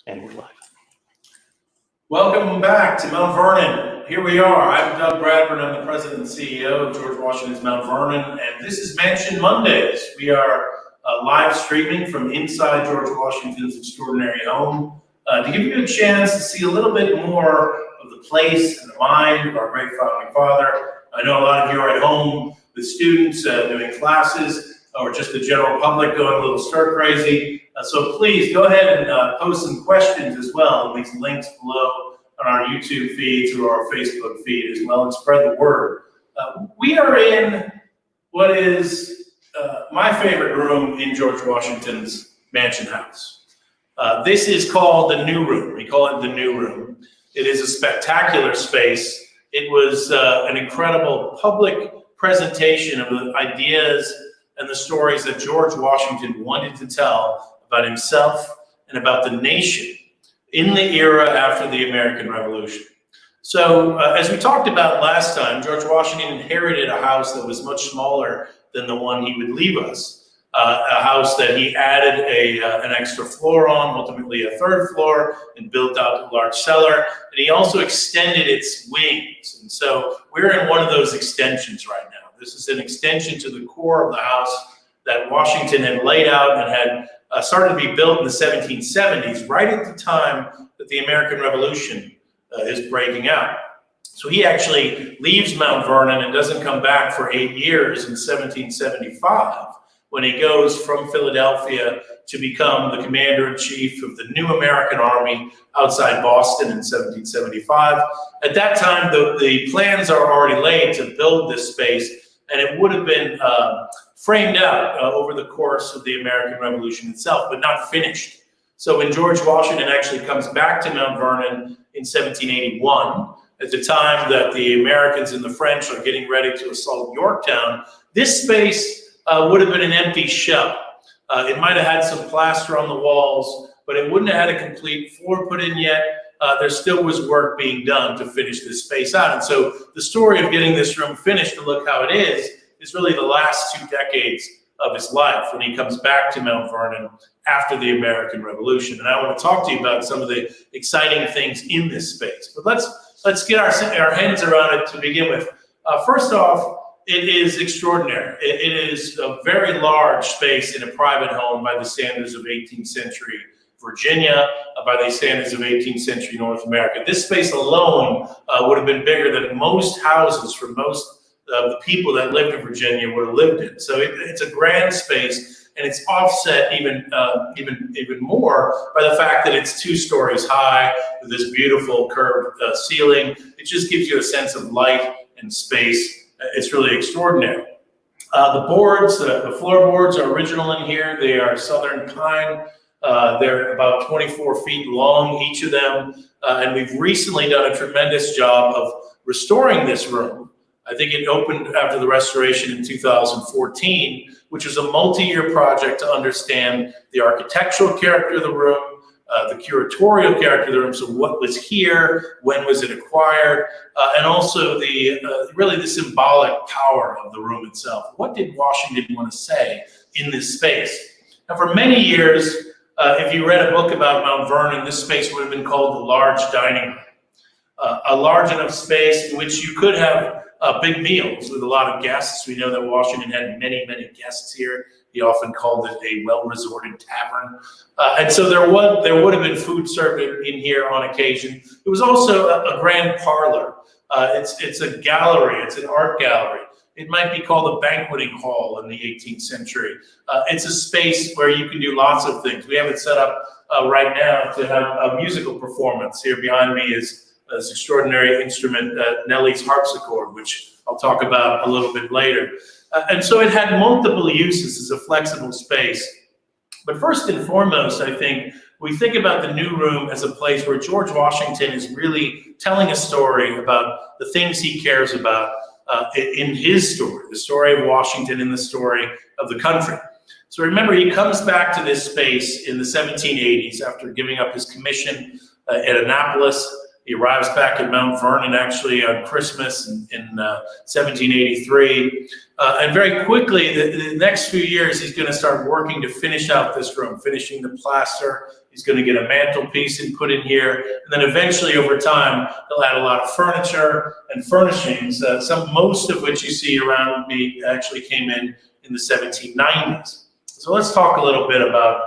And we're live. Welcome back to Mount Vernon. Here we are. I'm Doug Bradburn. I'm the president and CEO of George Washington's Mount Vernon, and this is Mansion Mondays. We are live streaming from inside George Washington's extraordinary home to give you a chance to see a little bit more of the place and the mind of our great founding father. I know a lot of you are at home with students doing classes, or just the general public going a little stir crazy. So please go ahead and post some questions as well in these links below on our YouTube feed, through our Facebook feed as well, and spread the word. We are in what is my favorite room in George Washington's mansion house. This is called the New Room. We call it the New Room. It is a spectacular space. It was an incredible public presentation of the ideas and the stories that George Washington wanted to tell about himself and about the nation in the era after the American Revolution. So as we talked about last time, George Washington inherited a house that was much smaller than the one he would leave us, a house that he added an extra floor on, ultimately a third floor, and built out a large cellar. And he also extended its wings. And so we're in one of those extensions right now. This is an extension to the core of the house that Washington had laid out and had started to be built in the 1770s, right at the time that the American Revolution is breaking out. So he actually leaves Mount Vernon and doesn't come back for 8 years in 1775, when he goes from Philadelphia to become the commander-in-chief of the new American Army outside Boston in 1775. At that time, the plans are already laid to build this space, and it would have been framed out over the course of the American Revolution itself, but not finished. So when George Washington actually comes back to Mount Vernon in 1781, at the time that the Americans and the French are getting ready to assault Yorktown, this space would have been an empty shell. It might have had some plaster on the walls, but it wouldn't have had a complete floor put in yet. There still was work being done to finish this space out. And so the story of getting this room finished to look how it is really the last 2 decades of his life when he comes back to Mount Vernon after the American Revolution. And I want to talk to you about some of the exciting things in this space. But let's get our hands around it to begin with. First off, it is extraordinary. It is a very large space in a private home by the standards of 18th century Virginia, by the standards of 18th century North America. This space alone would have been bigger than most houses for most of the people that lived in Virginia would have lived in. So it's a grand space, and it's offset even more by the fact that it's 2 stories high with this beautiful curved ceiling. It just gives you a sense of light and space. It's really extraordinary. The boards, the floorboards are original in here. They are Southern pine. They're about 24 feet long, each of them. And we've recently done a tremendous job of restoring this room. I think it opened after the restoration in 2014, which was a multi-year project to understand the architectural character of the room, the curatorial character of the room, so what was here, when was it acquired, and also really the symbolic power of the room itself. What did Washington want to say in this space? Now, for many years, if you read a book about Mount Vernon, this space would have been called the large dining room. A large enough space in which you could have big meals with a lot of guests. We know that Washington had many, many guests here. He often called it a well-resorted tavern. And so there would have been food served in here on occasion. It was also a grand parlor. It's a gallery. It's an art gallery. It might be called a banqueting hall in the 18th century. It's a space where you can do lots of things. We have it set up right now to have a musical performance. Here behind me is this extraordinary instrument, Nelly's Harpsichord, which I'll talk about a little bit later. And so it had multiple uses as a flexible space. But first and foremost, I think, we think about the New Room as a place where George Washington is really telling a story about the things he cares about in his story, the story of Washington and the story of the country. So remember, he comes back to this space in the 1780s after giving up his commission at Annapolis. He arrives back at Mount Vernon actually on Christmas in 1783. And very quickly, the next few years, he's going to start working to finish out this room, finishing the plaster. He's going to get a mantelpiece and put in here. And then eventually, over time, he'll add a lot of furniture and furnishings, most of which you see around me actually came in the 1790s. So let's talk a little bit about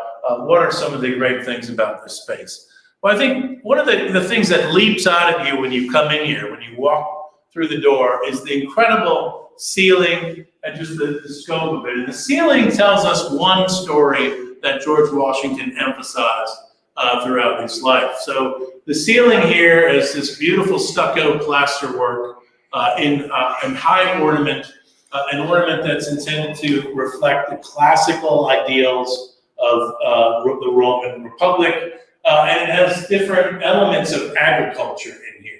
what are some of the great things about this space. Well, I think one of the things that leaps out at you when you come in here, when you walk through the door, is the incredible ceiling and just the scope of it. And the ceiling tells us one story that George Washington emphasized throughout his life. So the ceiling here is this beautiful stucco plaster work in high ornament, an ornament that's intended to reflect the classical ideals of the Roman Republic. And it has different elements of agriculture in here.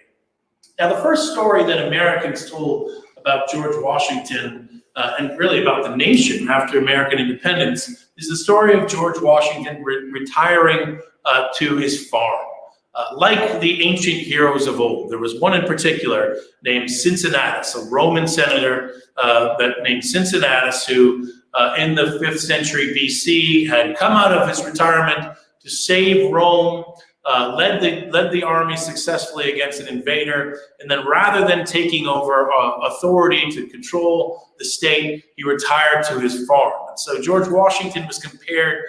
Now, the first story that Americans told about George Washington and really about the nation after American independence is the story of George Washington retiring to his farm. Like the ancient heroes of old, there was one in particular named Cincinnatus, a Roman senator named Cincinnatus, who in the 5th century BC had come out of his retirement to save Rome, led the army successfully against an invader, and then rather than taking over authority to control the state, he retired to his farm. And so George Washington was compared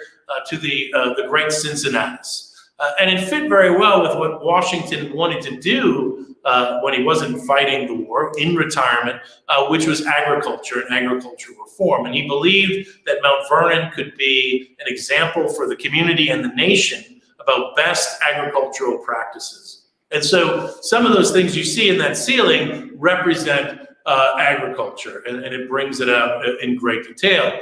to the great Cincinnatus. And it fit very well with what Washington wanted to do when he wasn't fighting the war in retirement, which was agriculture and agricultural reform. And he believed that Mount Vernon could be an example for the community and the nation about best agricultural practices. And so some of those things you see in that ceiling represent agriculture, and it brings it out in great detail.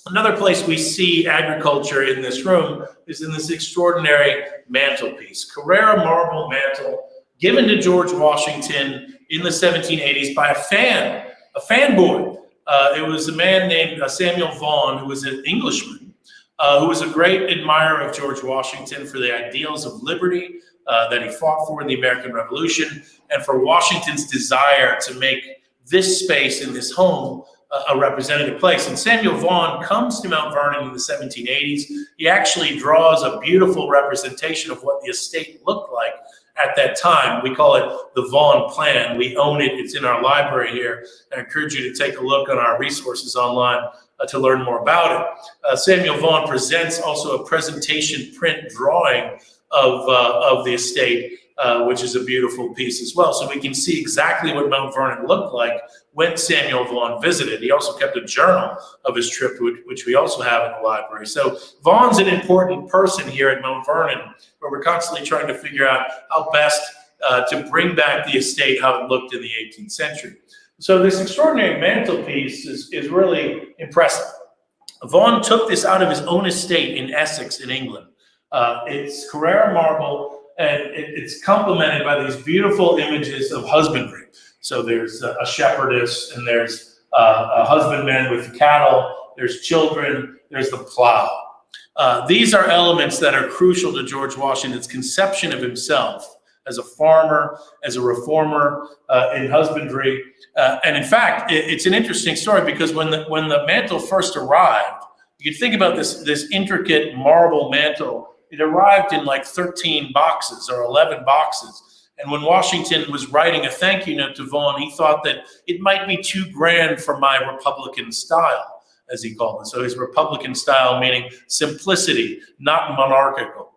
Another place we see agriculture in this room is in this extraordinary mantelpiece, Carrara marble mantle given to George Washington in the 1780s by a fanboy. It was a man named Samuel Vaughan, who was an Englishman, who was a great admirer of George Washington for the ideals of liberty that he fought for in the American Revolution, and for Washington's desire to make this space in his home a representative place. And Samuel Vaughan comes to Mount Vernon in the 1780s. He actually draws a beautiful representation of what the estate looked like at that time. We call it the Vaughan Plan. We own it. It's in our library here. I encourage you to take a look on our resources online to learn more about it. Samuel Vaughan presents also a presentation print drawing of the estate, which is a beautiful piece as well. So we can see exactly what Mount Vernon looked like when Samuel Vaughan visited. He also kept a journal of his trip, which we also have in the library. So Vaughan's an important person here at Mount Vernon, where we're constantly trying to figure out how best to bring back the estate, how it looked in the 18th century. So this extraordinary mantelpiece is really impressive. Vaughan took this out of his own estate in Essex in England. It's Carrara marble, and it's complemented by these beautiful images of husbandry. So there's a shepherdess, and there's a husbandman with cattle, there's children, there's the plow. These are elements that are crucial to George Washington's conception of himself as a farmer, as a reformer in husbandry. And in fact, it's an interesting story, because when the mantle first arrived, you could think about this intricate marble mantle. It arrived in like 13 boxes or 11 boxes. And when Washington was writing a thank you note to Vaughan, he thought that it might be too grand for my Republican style, as he called it. So his Republican style meaning simplicity, not monarchical,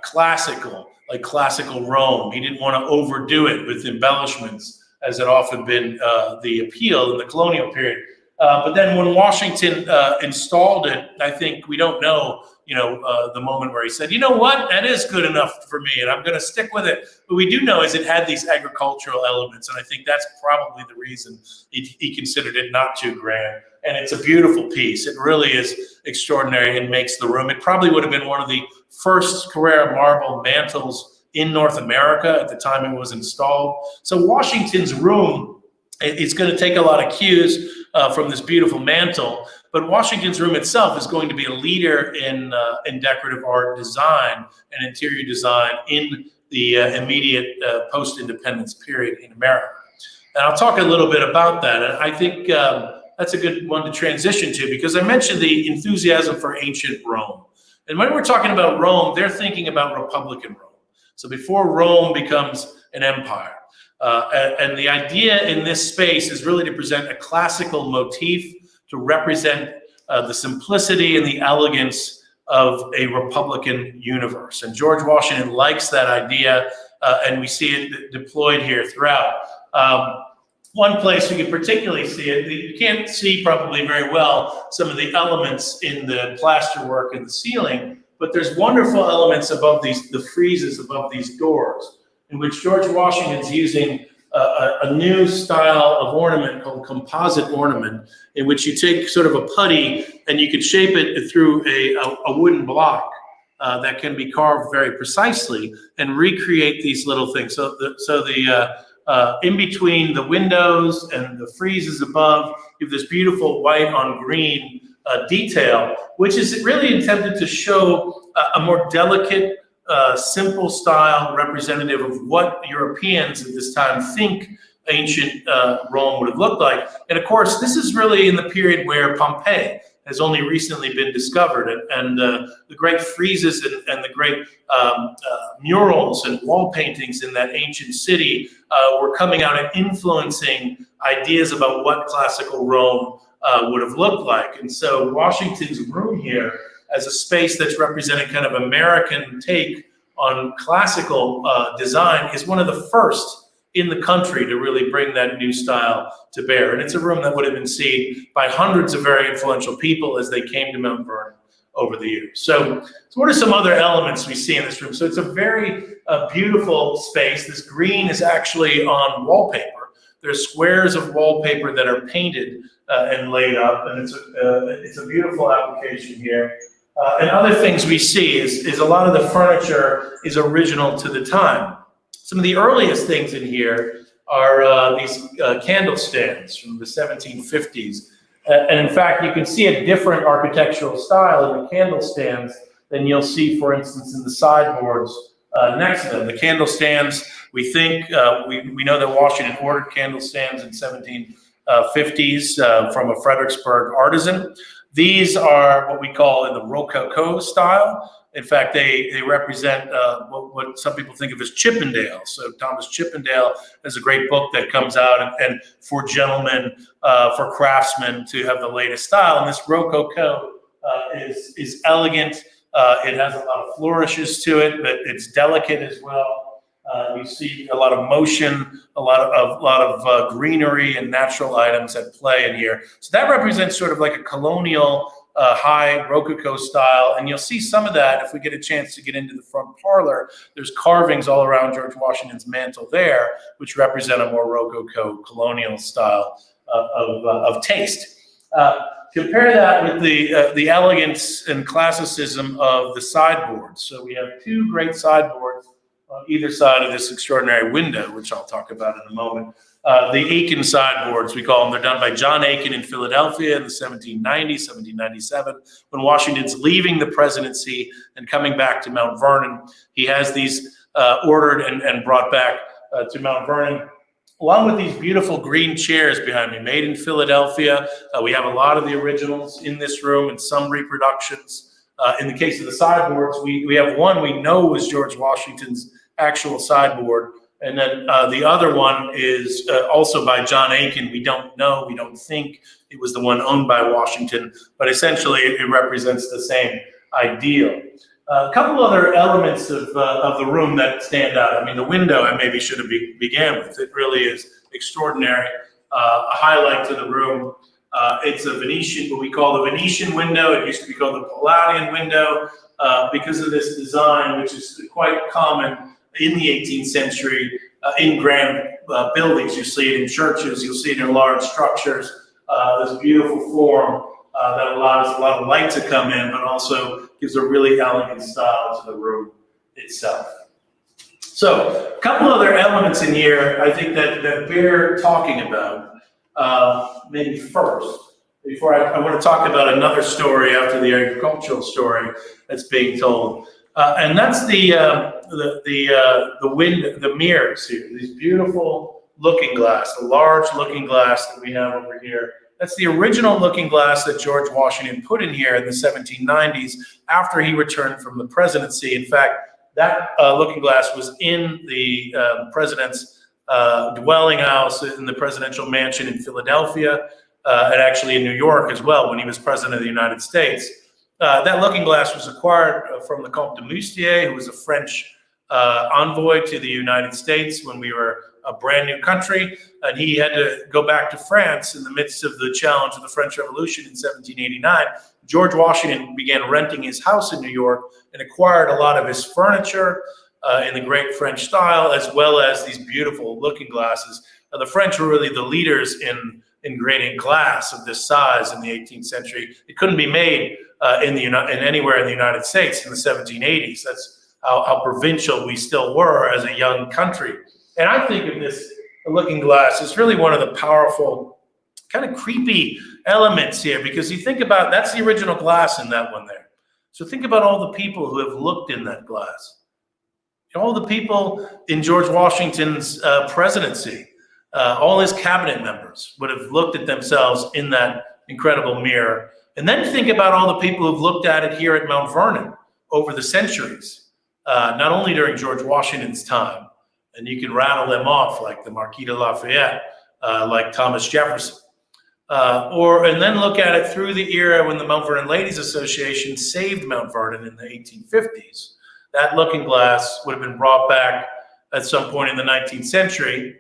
classical, like classical Rome. He didn't want to overdo it with embellishments, as had often been the appeal in the colonial period. But then when Washington installed it, I think we don't know, the moment where he said, you know what, that is good enough for me, and I'm going to stick with it. But we do know is it had these agricultural elements, and I think that's probably the reason he considered it not too grand. And it's a beautiful piece. It really is extraordinary and makes the room. It probably would have been one of the first Carrara marble mantles in North America at the time it was installed. So Washington's room, it's going to take a lot of cues from this beautiful mantle, but Washington's room itself is going to be a leader in decorative art design and interior design in the immediate post-independence period in America. And I'll talk a little bit about that. And I think that's a good one to transition to, because I mentioned the enthusiasm for ancient Rome. And when we're talking about Rome, they're thinking about Republican Rome. So before Rome becomes an empire. And the idea in this space is really to present a classical motif to represent the simplicity and the elegance of a Republican universe. And George Washington likes that idea, and we see it deployed here throughout. One place you can particularly see it, you can't see probably very well some of the elements in the plasterwork in the ceiling, but there's wonderful elements above the friezes above these doors, in which George Washington's using a new style of ornament called composite ornament, in which you take sort of a putty and you can shape it through a wooden block that can be carved very precisely and recreate these little things. So the in between the windows and the friezes above, you have this beautiful white on green detail, which is really intended to show a more delicate, simple style representative of what Europeans at this time think ancient Rome would have looked like. And of course, this is really in the period where Pompeii has only recently been discovered, and the great friezes and the great murals and wall paintings in that ancient city were coming out and influencing ideas about what classical Rome would have looked like. And so Washington's room here, as a space that's representing kind of American take on classical design, is one of the first in the country to really bring that new style to bear. And it's a room that would have been seen by hundreds of very influential people as they came to Mount Vernon over the years. So what are some other elements we see in this room? So it's a very beautiful space. This green is actually on wallpaper. There's squares of wallpaper that are painted and laid up, and it's a beautiful application here. And other things we see is a lot of the furniture is original to the time. Some of the earliest things in here are these candle stands from the 1750s. And in fact, you can see a different architectural style in the candle stands than you'll see, for instance, in the sideboards next to them. The candle stands, we think, we know that Washington ordered candle stands in 1750s from a Fredericksburg artisan. These are what we call in the Rococo style. In fact, they represent what some people think of as Chippendale. So Thomas Chippendale has a great book that comes out, and for gentlemen, for craftsmen to have the latest style. And this Rococo is elegant. It has a lot of flourishes to it, but it's delicate as well. You see a lot of motion, a lot of greenery and natural items at play in here. So that represents sort of like a colonial high Rococo style, and you'll see some of that if we get a chance to get into the front parlor. There's carvings all around George Washington's mantle there, which represent a more Rococo colonial style of taste. Compare that with the elegance and classicism of the sideboards. So we have two great sideboards on either side of this extraordinary window, which I'll talk about in a moment. The Incan sideboards, we call them. They're done by John Incan in Philadelphia in the 1790s, 1797. When Washington's leaving the presidency and coming back to Mount Vernon, he has these ordered and brought back to Mount Vernon, along with these beautiful green chairs behind me, made in Philadelphia. We have a lot of the originals in this room and some reproductions. In the case of the sideboards, we have one we know was George Washington's actual sideboard. And then the other one is also by John Incan. We don't know, we don't think it was the one owned by Washington, but essentially it represents the same ideal. A couple other elements of the room that stand out. I mean, the window I maybe should have began with. It really is extraordinary, a highlight to the room. It's a Venetian, what we call the Venetian window. It used to be called the Palladian window because of this design, which is quite common in the 18th century in grand buildings. You see it in churches, you'll see it in large structures, this beautiful form that allows a lot of light to come in, but also gives a really elegant style to the room itself. So a couple other elements in here I think that bear talking about. Maybe first, before I want to talk about another story after the agricultural story that's being told. And that's the mirrors here. These beautiful looking glass, the large looking glass that we have over here. That's the original looking glass that George Washington put in here in the 1790s after he returned from the presidency. In fact, that looking glass was in the president's dwelling house in the presidential mansion in Philadelphia, and actually in New York as well when he was president of the United States. That looking glass was acquired from the Comte de Moustier, who was a French envoy to the United States when we were a brand new country, and he had to go back to France in the midst of the challenge of the French Revolution in 1789. George Washington began renting his house in New York and acquired a lot of his furniture in the great French style, as well as these beautiful looking glasses. The French were really the leaders in grading glass of this size in the 18th century. It couldn't be made anywhere in the United States in the 1780s. That's how provincial we still were as a young country. And I think of this looking glass as really one of the powerful, kind of creepy elements here, because you think about, that's the original glass in that one there. So think about all the people who have looked in that glass. All the people in George Washington's presidency, all his cabinet members would have looked at themselves in that incredible mirror. And then think about all the people who've looked at it here at Mount Vernon over the centuries, not only during George Washington's time, and you can rattle them off like the Marquis de Lafayette, like Thomas Jefferson, and then look at it through the era when the Mount Vernon Ladies Association saved Mount Vernon in the 1850s. That looking glass would have been brought back at some point in the 19th century.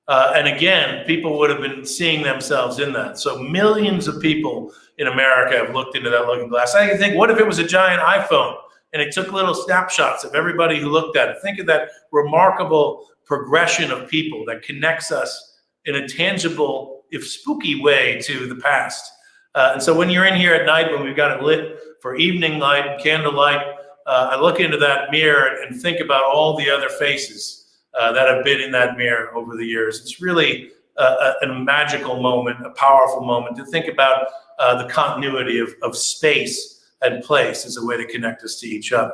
And again, people would have been seeing themselves in that. So millions of people in America have looked into that looking glass. I can think, what if it was a giant iPhone and it took little snapshots of everybody who looked at it? Think of that remarkable progression of people that connects us in a tangible, if spooky way to the past. And so when you're in here at night, when we've got it lit for evening light, candlelight, I look into that mirror and think about all the other faces that have been in that mirror over the years. It's really a magical moment, a powerful moment to think about the continuity of space and place as a way to connect us to each other.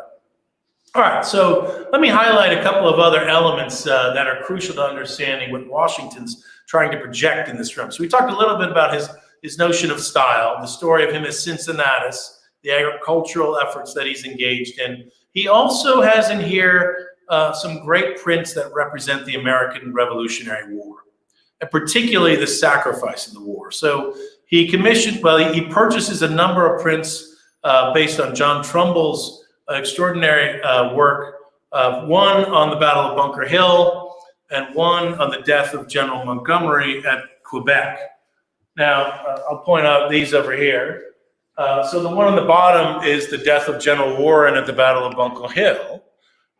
All right, so let me highlight a couple of other elements that are crucial to understanding what Washington's trying to project in this room. So we talked a little bit about his notion of style, the story of him as Cincinnatus, the agricultural efforts that he's engaged in. He also has in here some great prints that represent the American Revolutionary War, and particularly the sacrifice in the war. So he purchases a number of prints based on John Trumbull's extraordinary work, one on the Battle of Bunker Hill and one on the death of General Montgomery at Quebec. Now, I'll point out these over here. So the one on the bottom is the death of General Warren at the Battle of Bunker Hill.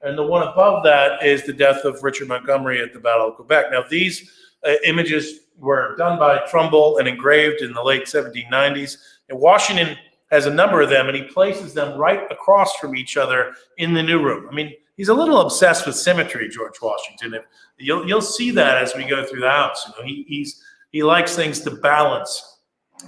And the one above that is the death of Richard Montgomery at the Battle of Quebec. Now, these images were done by Trumbull and engraved in the late 1790s. And Washington has a number of them, and he places them right across from each other in the new room. I mean, he's a little obsessed with symmetry, George Washington. You'll see that as we go through the house. You know, he likes things to balance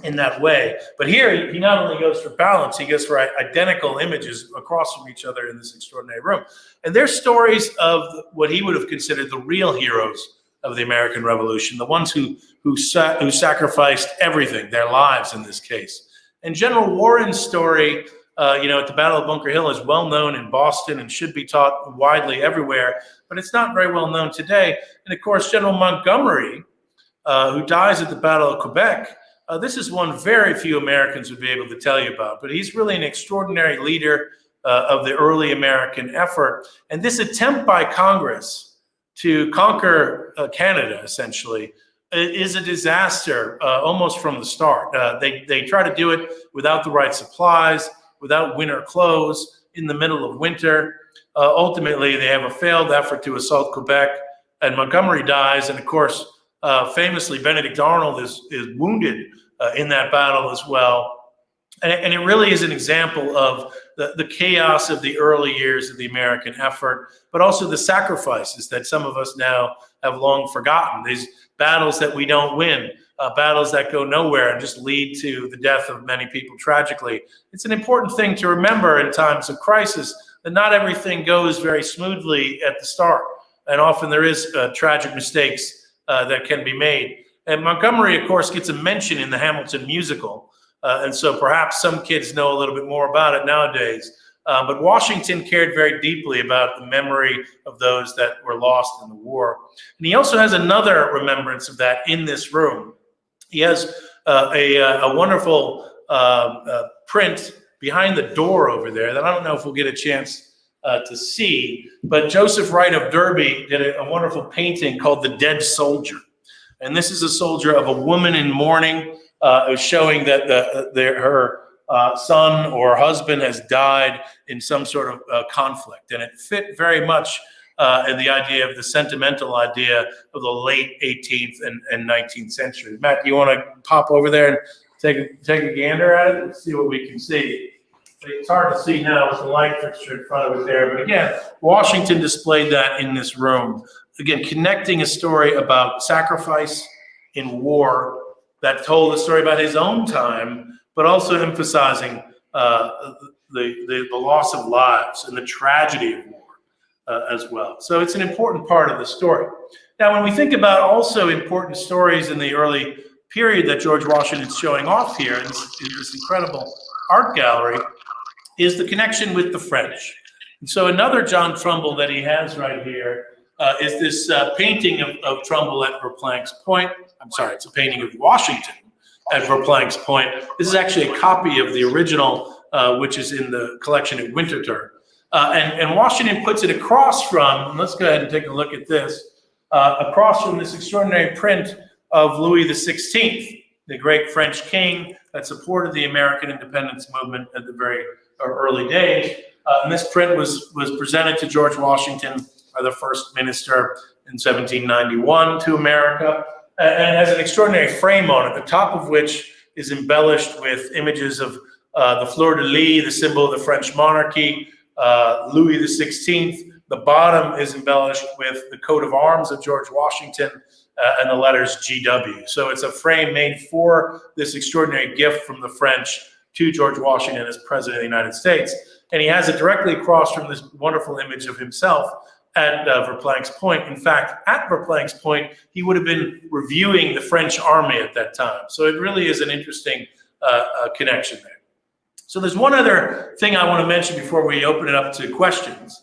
in that way. But here, he not only goes for balance, he goes for identical images across from each other in this extraordinary room. And they're stories of what he would have considered the real heroes of the American Revolution, the ones who sacrificed everything, their lives in this case. And General Warren's story, at the Battle of Bunker Hill is well known in Boston and should be taught widely everywhere, but it's not very well known today. And of course, General Montgomery, who dies at the Battle of Quebec, this is one very few Americans would be able to tell you about, but he's really an extraordinary leader of the early American effort. And this attempt by Congress to conquer Canada, essentially, is a disaster almost from the start. They try to do it without the right supplies, without winter clothes, in the middle of winter. Ultimately, they have a failed effort to assault Quebec, and Montgomery dies. And of course, famously, Benedict Arnold is wounded in that battle as well. And it really is an example of the chaos of the early years of the American effort, but also the sacrifices that some of us now have long forgotten. These battles that we don't win, battles that go nowhere and just lead to the death of many people tragically. It's an important thing to remember in times of crisis, that not everything goes very smoothly at the start. And often there is tragic mistakes that can be made. And Montgomery, of course, gets a mention in the Hamilton musical. And so perhaps some kids know a little bit more about it nowadays. But Washington cared very deeply about the memory of those that were lost in the war. And he also has another remembrance of that in this room. He has a wonderful print behind the door over there that I don't know if we'll get a chance to see, but Joseph Wright of Derby did a wonderful painting called The Dead Soldier. And this is a soldier of a woman in mourning, showing that her son or husband has died in some sort of conflict. And it fit very much in the idea of the sentimental idea of the late 18th and 19th century. Matt, you want to pop over there and take a gander at it and see what we can see? It's hard to see now with the light fixture in front of it there. But again, Washington displayed that in this room. Again, connecting a story about sacrifice in war that told a story about his own time, but also emphasizing the loss of lives and the tragedy of war as well. So it's an important part of the story. Now, when we think about also important stories in the early period that George Washington is showing off here in this incredible art gallery, is the connection with the French. And so another John Trumbull that he has right here is this painting of Trumbull at Verplancks Point. I'm sorry, it's a painting of Washington at Verplancks Point. This is actually a copy of the original, which is in the collection at Winterthur. And Washington puts it across from, let's go ahead and take a look at this, across from this extraordinary print of Louis XVI, the great French king that supported the American independence movement at the very early days. And this print was presented to George Washington by the first minister in 1791 to America, and has an extraordinary frame on it, the top of which is embellished with images of the fleur-de-lis, the symbol of the French monarchy, Louis XVI. The bottom is embellished with the coat of arms of George Washington and the letters GW. So it's a frame made for this extraordinary gift from the French to George Washington as President of the United States. And he has it directly across from this wonderful image of himself at Verplancks Point. In fact, at Verplancks Point, he would have been reviewing the French army at that time. So it really is an interesting connection there. So there's one other thing I want to mention before we open it up to questions,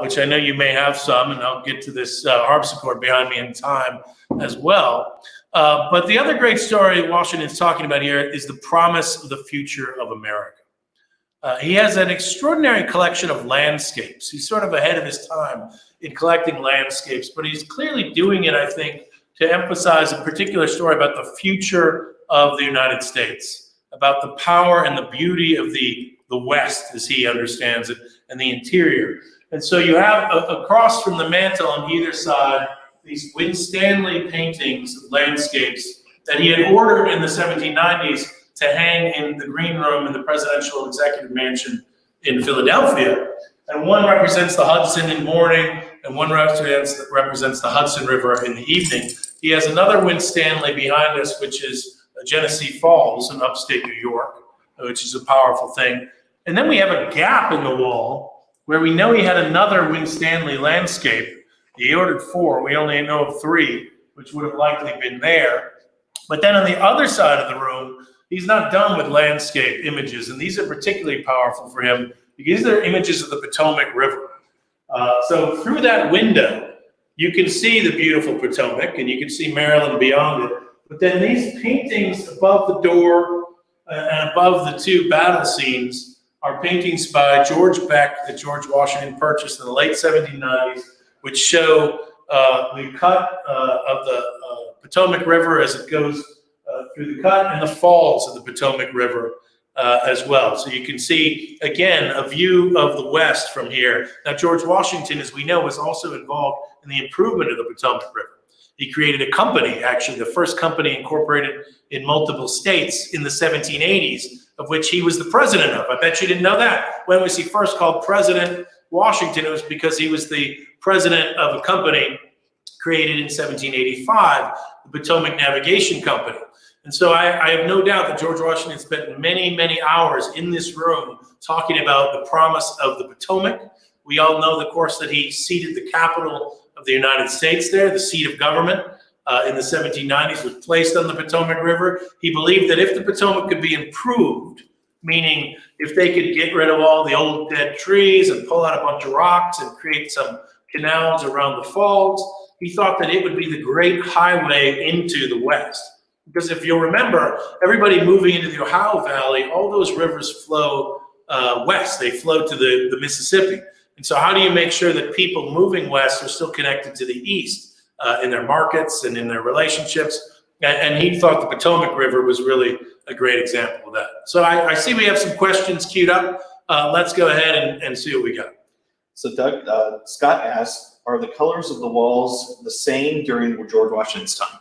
which I know you may have some, and I'll get to this harpsichord behind me in time as well. But the other great story Washington's talking about here is the promise of the future of America. He has an extraordinary collection of landscapes. He's sort of ahead of his time in collecting landscapes, but he's clearly doing it, I think, to emphasize a particular story about the future of the United States, about the power and the beauty of the West, as he understands it, and the interior. And so you have across from the mantle on either side these Winstanley paintings of landscapes that he had ordered in the 1790s to hang in the green room in the presidential executive mansion in Philadelphia. And one represents the Hudson in morning, and one represents the Hudson River in the evening. He has another Winstanley behind us, which is Genesee Falls in upstate New York, which is a powerful thing. And then we have a gap in the wall where we know he had another Winstanley landscape. He ordered 4. We only know of 3, which would have likely been there. But then on the other side of the room, he's not done with landscape images, and these are particularly powerful for him because they're images of the Potomac River. So through that window, you can see the beautiful Potomac, and you can see Maryland beyond it. But then these paintings above the door and above the 2 battle scenes are paintings by George Beck that George Washington purchased in the late 1790s, which show the cut of the Potomac River as it goes through the cut and the falls of the Potomac River as well. So you can see, again, a view of the West from here. Now, George Washington, as we know, was also involved in the improvement of the Potomac River. He created a company, actually, the first company incorporated in multiple states in the 1780s, of which he was the president of. I bet you didn't know that. When was he first called President Washington? It was because he was the president of a company created in 1785, the Potomac Navigation Company. And so I have no doubt that George Washington spent many, many hours in this room talking about the promise of the Potomac. We all know, of course, that he seated the capital of the United States there, the seat of government. In the 1790s was placed on the Potomac River. He believed that if the Potomac could be improved, meaning if they could get rid of all the old dead trees and pull out a bunch of rocks and create some canals around the falls, he thought that it would be the great highway into the West. Because if you'll remember, everybody moving into the Ohio Valley, all those rivers flow west. They flow to the Mississippi. And so how do you make sure that people moving west are still connected to the east in their markets and in their relationships? And he thought the Potomac River was really a great example of that. So I see we have some questions queued up. Let's go ahead and see what we got. So Doug, Scott asked, are the colors of the walls the same during George Washington's time?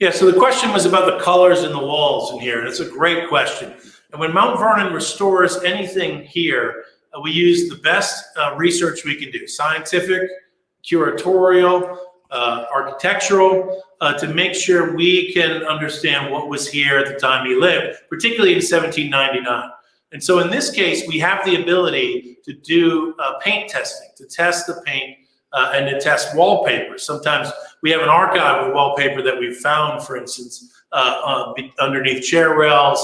Yeah, so the question was about the colors in the walls in here, and it's a great question. And when Mount Vernon restores anything here, we use the best research we can do, scientific, curatorial, architectural, to make sure we can understand what was here at the time he lived, particularly in 1799. And so in this case, we have the ability to do paint testing, to test the paint and to test wallpaper. Sometimes we have an archive of wallpaper that we've found, for instance, underneath chair rails,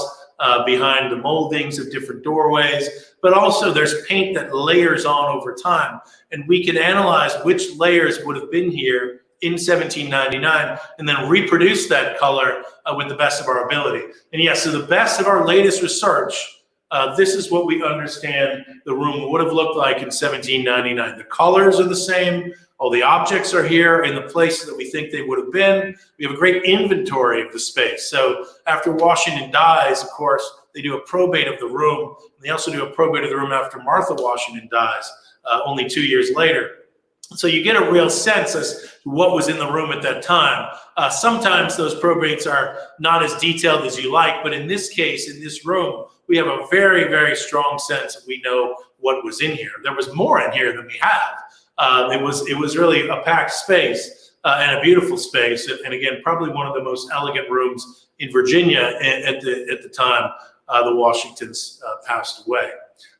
behind the moldings of different doorways, but also there's paint that layers on over time. And we can analyze which layers would have been here in 1799 and then reproduce that color with the best of our ability. And yes, so the best of our latest research, this is what we understand the room would have looked like in 1799. The colors are the same. All the objects are here in the places that we think they would have been. We have a great inventory of the space. So after Washington dies, of course, they do a probate of the room. They also do a probate of the room after Martha Washington dies, only 2 years later. So you get a real sense as to what was in the room at that time. Sometimes those probates are not as detailed as you like, but in this case, in this room, we have a very, very strong sense that we know what was in here. There was more in here than we have. It was really a packed space and a beautiful space, and again, probably one of the most elegant rooms in Virginia at the time the Washingtons passed away.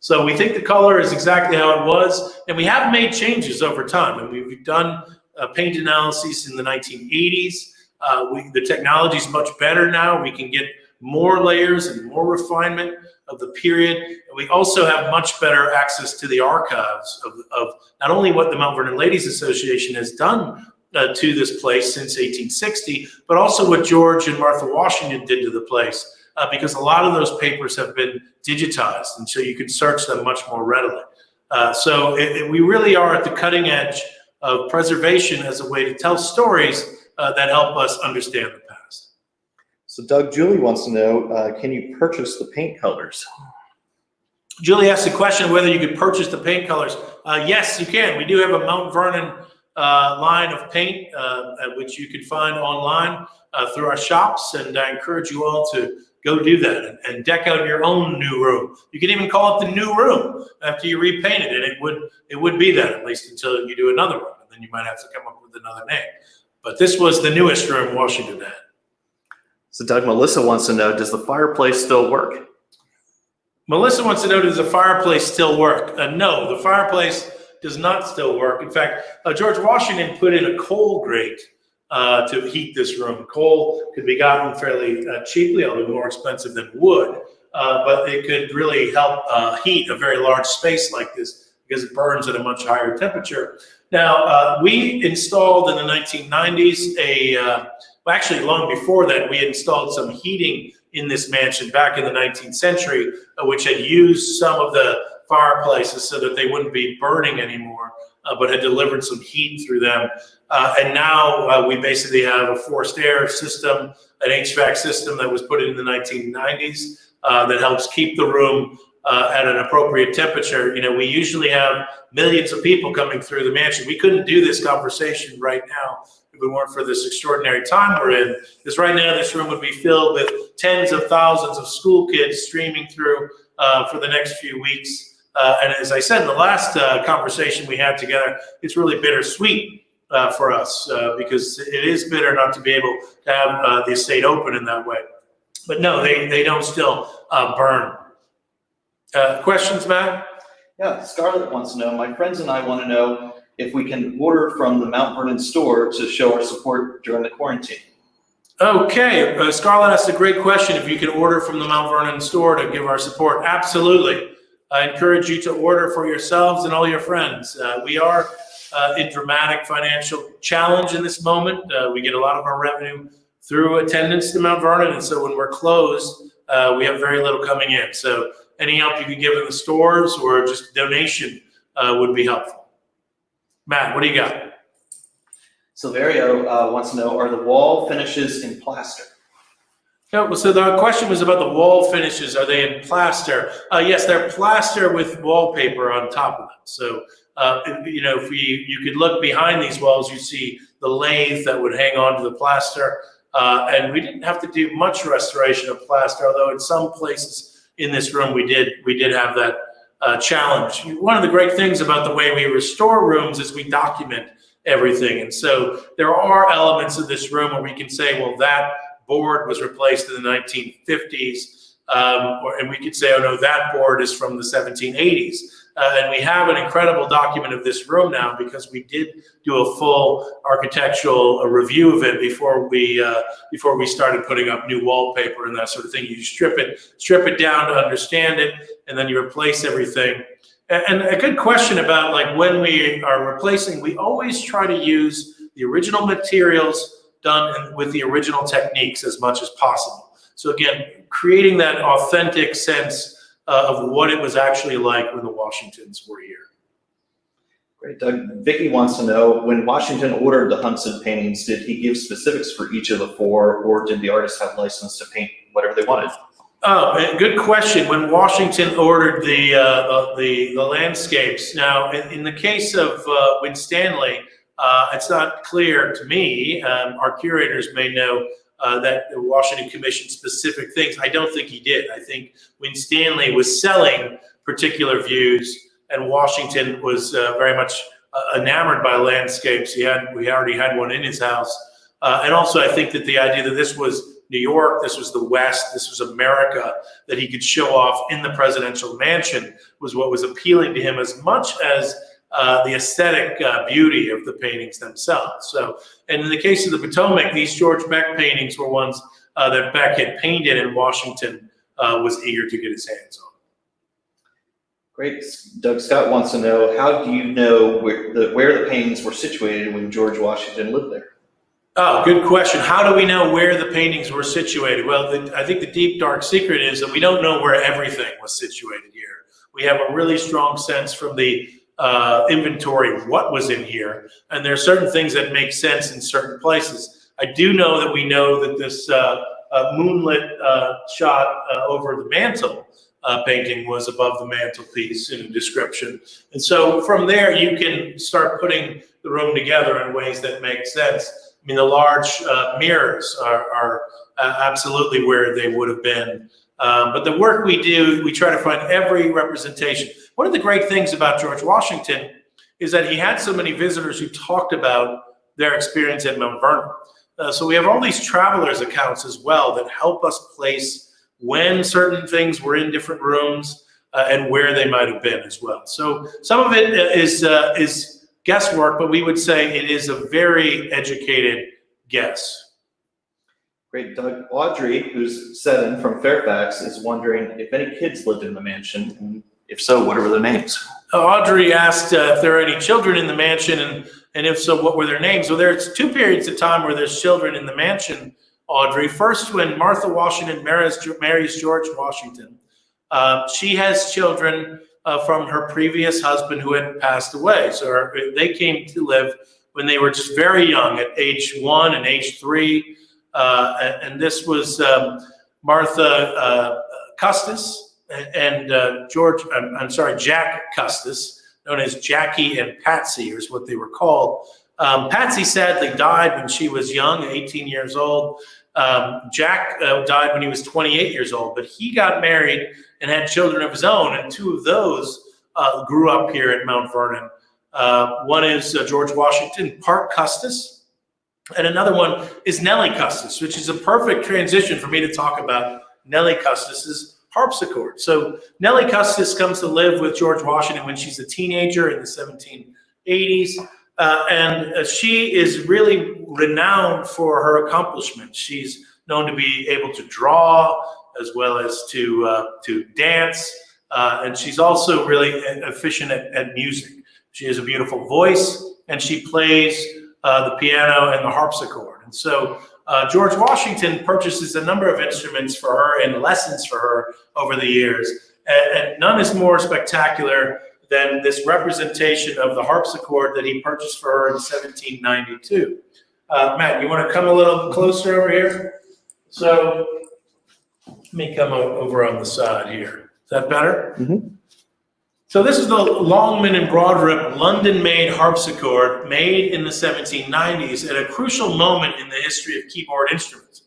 So we think the color is exactly how it was, and we have made changes over time, and we've done paint analyses in the 1980s. The technology is much better now. We can get more layers and more refinement of the period. And we also have much better access to the archives of not only what the Mount Vernon Ladies Association has done to this place since 1860, but also what George and Martha Washington did to the place, because a lot of those papers have been digitized, and so you can search them much more readily. We really are at the cutting edge of preservation as a way to tell stories that help us understand the past. So Doug, Julie wants to know, can you purchase the paint colors? Julie asked the question whether you could purchase the paint colors. Yes, you can. We do have a Mount Vernon line of paint, which you can find online through our shops, and I encourage you all to go do that and deck out your own new room. You can even call it the new room after you repaint it, and it would be that, at least until you do another one, and then you might have to come up with another name. But this was the newest room Washington had. So Doug, Melissa wants to know, does the fireplace still work? Melissa wants to know, does the fireplace still work? No, the fireplace does not still work. In fact, George Washington put in a coal grate to heat this room. Coal could be gotten fairly cheaply, although more expensive than wood, but it could really help heat a very large space like this because it burns at a much higher temperature. Now, we installed in the 1990s actually long before that, we installed some heating in this mansion back in the 19th century, which had used some of the fireplaces so that they wouldn't be burning anymore, but had delivered some heat through them. And now we basically have a forced air system, an HVAC system that was put in the 1990s that helps keep the room at an appropriate temperature. You know, we usually have millions of people coming through the mansion. We couldn't do this conversation right now if it weren't for this extraordinary time we're in, because right now this room would be filled with tens of thousands of school kids streaming through for the next few weeks. And as I said in the last conversation we had together, it's really bittersweet for us because it is bitter not to be able to have the estate open in that way. But no, they don't still burn. Questions, Matt? Yeah, Scarlett wants to know, my friends and I want to know if we can order from the Mount Vernon store to show our support during the quarantine. Okay, Scarlett asked a great question. If you can order from the Mount Vernon store to give our support, absolutely. I encourage you to order for yourselves and all your friends. We are in dramatic financial challenge in this moment. We get a lot of our revenue through attendance to Mount Vernon, and so when we're closed, we have very little coming in. So any help you can give in the stores or just donation would be helpful. Matt, what do you got? Silverio wants to know, are the wall finishes in plaster? No, so the question was about the wall finishes. Are they in plaster? Yes, they're plaster with wallpaper on top of them. So, if you could look behind these walls, you see the lathe that would hang on to the plaster. And we didn't have to do much restoration of plaster, although in some places in this room we did have that challenge. One of the great things about the way we restore rooms is we document everything. And so there are elements of this room where we can say, well, that board was replaced in the 1950s. And we could say, oh no, that board is from the 1780s. And we have an incredible document of this room now because we did do a full architectural review of it before we started putting up new wallpaper and that sort of thing. You strip it down to understand it, and then you replace everything. And a good question about like when we are replacing, we always try to use the original materials done with the original techniques as much as possible. So again, creating that authentic sense of what it was actually like when the Washingtons were here. Great, Doug. Vicky wants to know, when Washington ordered the Hudson paintings, did he give specifics for each of the four, or did the artists have license to paint whatever they wanted? Oh, good question. When Washington ordered the landscapes, now in the case of Winstanley, it's not clear to me. Our curators may know that Washington commissioned specific things. I don't think he did. I think Winstanley was selling particular views, and Washington was very much enamored by landscapes. We already had one in his house, and also I think that the idea that this was New York, this was the West, this was America, that he could show off in the presidential mansion was what was appealing to him as much as the aesthetic beauty of the paintings themselves. So, and in the case of the Potomac, these George Beck paintings were ones that Beck had painted and Washington was eager to get his hands on. Great. Doug Scott wants to know, how do you know where the paintings were situated when George Washington lived there? Oh, good question. How do we know where the paintings were situated? Well, I think the deep, dark secret is that we don't know where everything was situated here. We have a really strong sense from the inventory of what was in here, and there are certain things that make sense in certain places. I do know that we know that this moonlit shot over the mantle painting was above the mantelpiece in a description. And so from there, you can start putting the room together in ways that make sense. I mean, the large mirrors are absolutely where they would have been. But the work we do, we try to find every representation. One of the great things about George Washington is that he had so many visitors who talked about their experience at Mount Vernon. So we have all these travelers' accounts as well that help us place when certain things were in different rooms and where they might have been as well. So some of it is guesswork, but we would say it is a very educated guess. Great, Doug. Audrey, who's 7 from Fairfax, is wondering if any kids lived in the mansion, and if so, what were their names? Audrey asked if there are any children in the mansion, and if so, what were their names? So there's 2 periods of time where there's children in the mansion, Audrey. First, when Martha Washington marries George Washington, she has children from her previous husband who had passed away. So they came to live when they were just very young, at age 1 and age 3. And this was Martha Custis and Jack Custis, known as Jackie and Patsy, is what they were called. Patsy sadly died when she was young, 18 years old. Jack died when he was 28 years old, but he got married and had children of his own, and 2 of those grew up here at Mount Vernon. One is George Washington Park Custis, And another one is Nelly Custis, which is a perfect transition for me to talk about Nelly Custis's harpsichord. So Nelly Custis comes to live with George Washington when she's a teenager in the 1780s. And she is really renowned for her accomplishments. She's known to be able to draw as well as to dance. And she's also really efficient at music. She has a beautiful voice, and she plays the piano and the harpsichord. And so George Washington purchases a number of instruments for her and lessons for her over the years. And none is more spectacular than this representation of the harpsichord that he purchased for her in 1792. Matt, you want to come a little closer over here? So let me come over on the side here. Is that better? Mm-hmm. So this is the Longman and Broadrip London-made harpsichord made in the 1790s at a crucial moment in the history of keyboard instruments.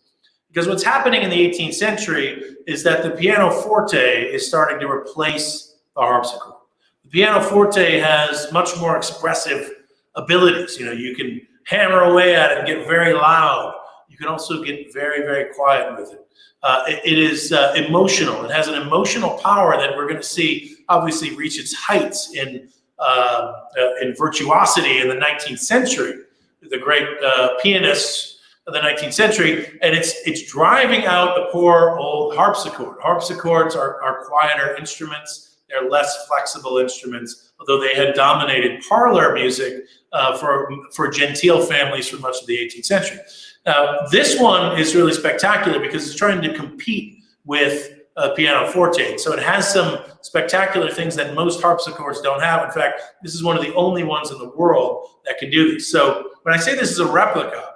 Because what's happening in the 18th century is that the pianoforte is starting to replace the harpsichord. The pianoforte has much more expressive abilities. You know, you can hammer away at it and get very loud. You can also get very, very quiet with it. It is emotional. It has an emotional power that we're going to see obviously reach its heights in virtuosity in the 19th century. The great pianists of the 19th century, and it's driving out the poor old harpsichord. Harpsichords are quieter instruments. They're less flexible instruments, although they had dominated parlor music for genteel families for much of the 18th century. Now, this one is really spectacular because it's trying to compete with pianoforte. So it has some spectacular things that most harpsichords don't have. In fact, this is one of the only ones in the world that can do this. So when I say this is a replica,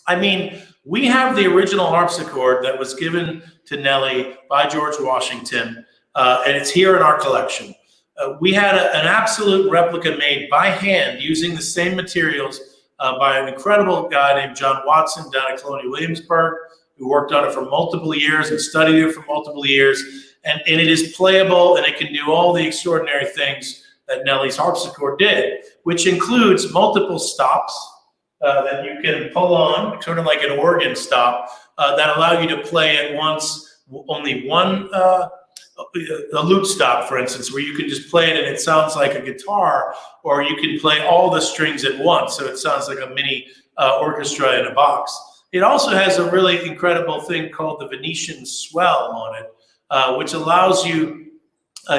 I mean, we have the original harpsichord that was given to Nelly by George Washington, and it's here in our collection. We had an absolute replica made by hand using the same materials by an incredible guy named John Watson down at Colonial Williamsburg, who worked on it for multiple years and studied it for multiple years. And it is playable, and it can do all the extraordinary things that Nelly's harpsichord did, which includes multiple stops that you can pull on, sort of like an organ stop, that allow you to play at once only one, a lute stop, for instance, where you can just play it and it sounds like a guitar, or you can play all the strings at once, so it sounds like a mini orchestra in a box. It also has a really incredible thing called the Venetian swell on it, which allows you,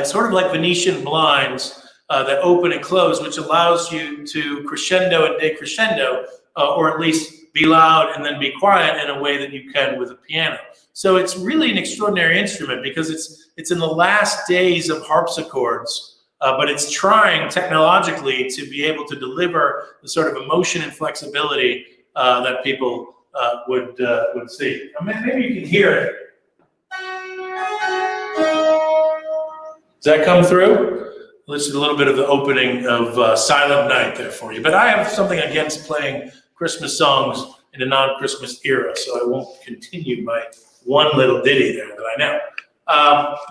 sort of like Venetian blinds that open and close, which allows you to crescendo and decrescendo, or at least be loud and then be quiet in a way that you can with a piano. So it's really an extraordinary instrument because it's in the last days of harpsichords, but it's trying technologically to be able to deliver the sort of emotion and flexibility that people would see. Maybe you can hear it. Does that come through? Listen a little bit of the opening of Silent Night there for you. But I have something against playing Christmas songs in a non-Christmas era, so I won't continue my one little ditty there that I know.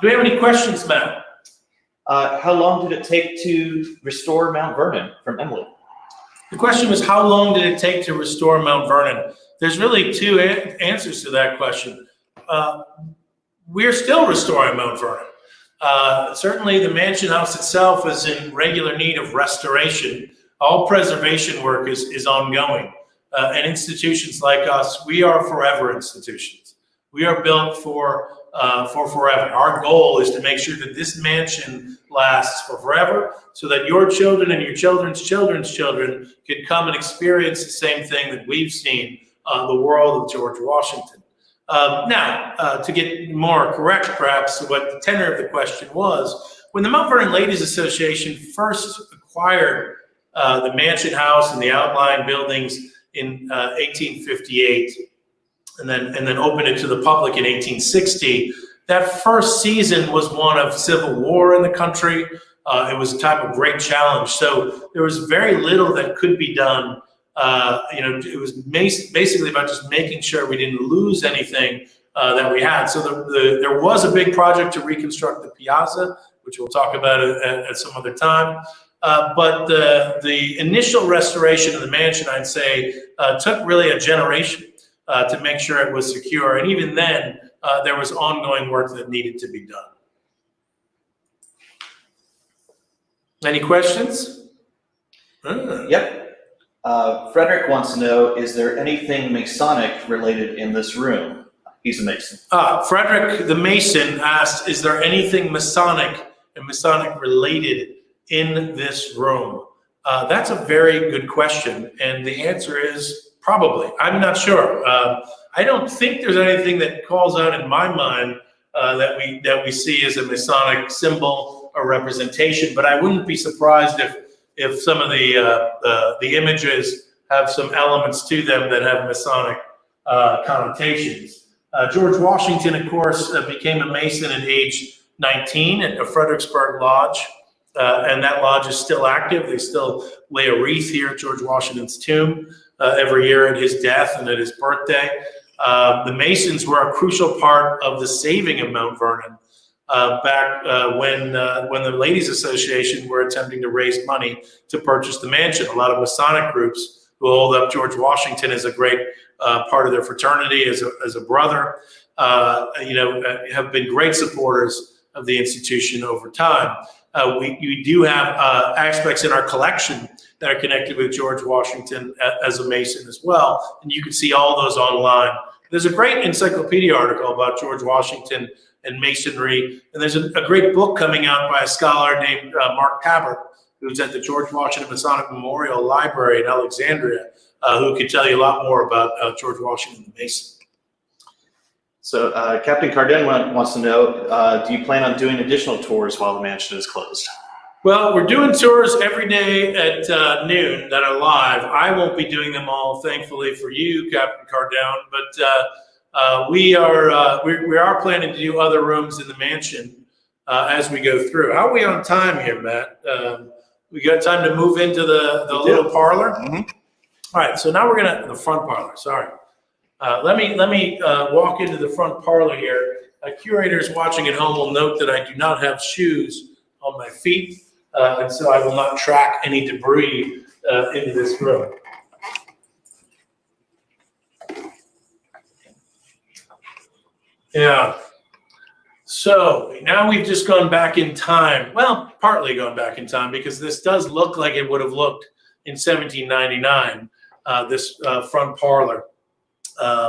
Do we have any questions, Matt? How long did it take to restore Mount Vernon from Emily? The question was, how long did it take to restore Mount Vernon? There's really two answers to that question. We're still restoring Mount Vernon. Certainly the mansion house itself is in regular need of restoration. All preservation work is ongoing. And institutions like us, we are forever institutions. We are built for forever. Our goal is to make sure that this mansion lasts for forever, so that your children and your children's children's children can come and experience the same thing that we've seen, the world of George Washington. Now, to get more correct, perhaps, what the tenor of the question was, when the Mount Vernon Ladies Association first acquired the mansion house and the outlying buildings in 1858, and then opened it to the public in 1860, that first season was one of civil war in the country. It was a time of great challenge. So there was very little that could be done. It was basically about just making sure we didn't lose anything that we had. So there was a big project to reconstruct the piazza, which we'll talk about at some other time. But the initial restoration of the mansion, I'd say, took really a generation to make sure it was secure. And even then, there was ongoing work that needed to be done. Any questions? Yep. Frederick wants to know, is there anything Masonic related in this room? He's a Mason. Frederick the Mason asked, is there anything Masonic and Masonic related in this room? That's a very good question. And the answer is probably. I'm not sure. I don't think there's anything that calls out in my mind that we see as a Masonic symbol or representation, but I wouldn't be surprised if some of the images have some elements to them that have Masonic connotations. George Washington, of course, became a Mason at age 19 at a Fredericksburg Lodge, and that lodge is still active. They still lay a wreath here at George Washington's tomb every year at his death and at his birthday. The Masons were a crucial part of the saving of Mount Vernon back when the Ladies Association were attempting to raise money to purchase the mansion. A lot of Masonic groups who hold up George Washington as a great part of their fraternity, as a brother, have been great supporters of the institution over time. We do have aspects in our collection that are connected with George Washington as a Mason as well, and you can see all those online. There's a great encyclopedia article about George Washington and Masonry, and there's a great book coming out by a scholar named Mark Tabert, who's at the George Washington Masonic Memorial Library in Alexandria, who can tell you a lot more about George Washington the Mason. So Captain Carden wants to know, do you plan on doing additional tours while the mansion is closed? Well, we're doing tours every day at noon that are live. I won't be doing them all, thankfully for you, Captain Cardone, but we are planning to do other rooms in the mansion as we go through. How are we on time here, Matt? We got time to move into the little parlor? Mm-hmm. All right, so now we're the front parlor, sorry. Let me walk into the front parlor here. Curators watching at home will note that I do not have shoes on my feet, and so I will not track any debris into this room. Yeah. So now we've just gone back in time. Well, partly gone back in time, because this does look like it would have looked in 1799, this front parlor.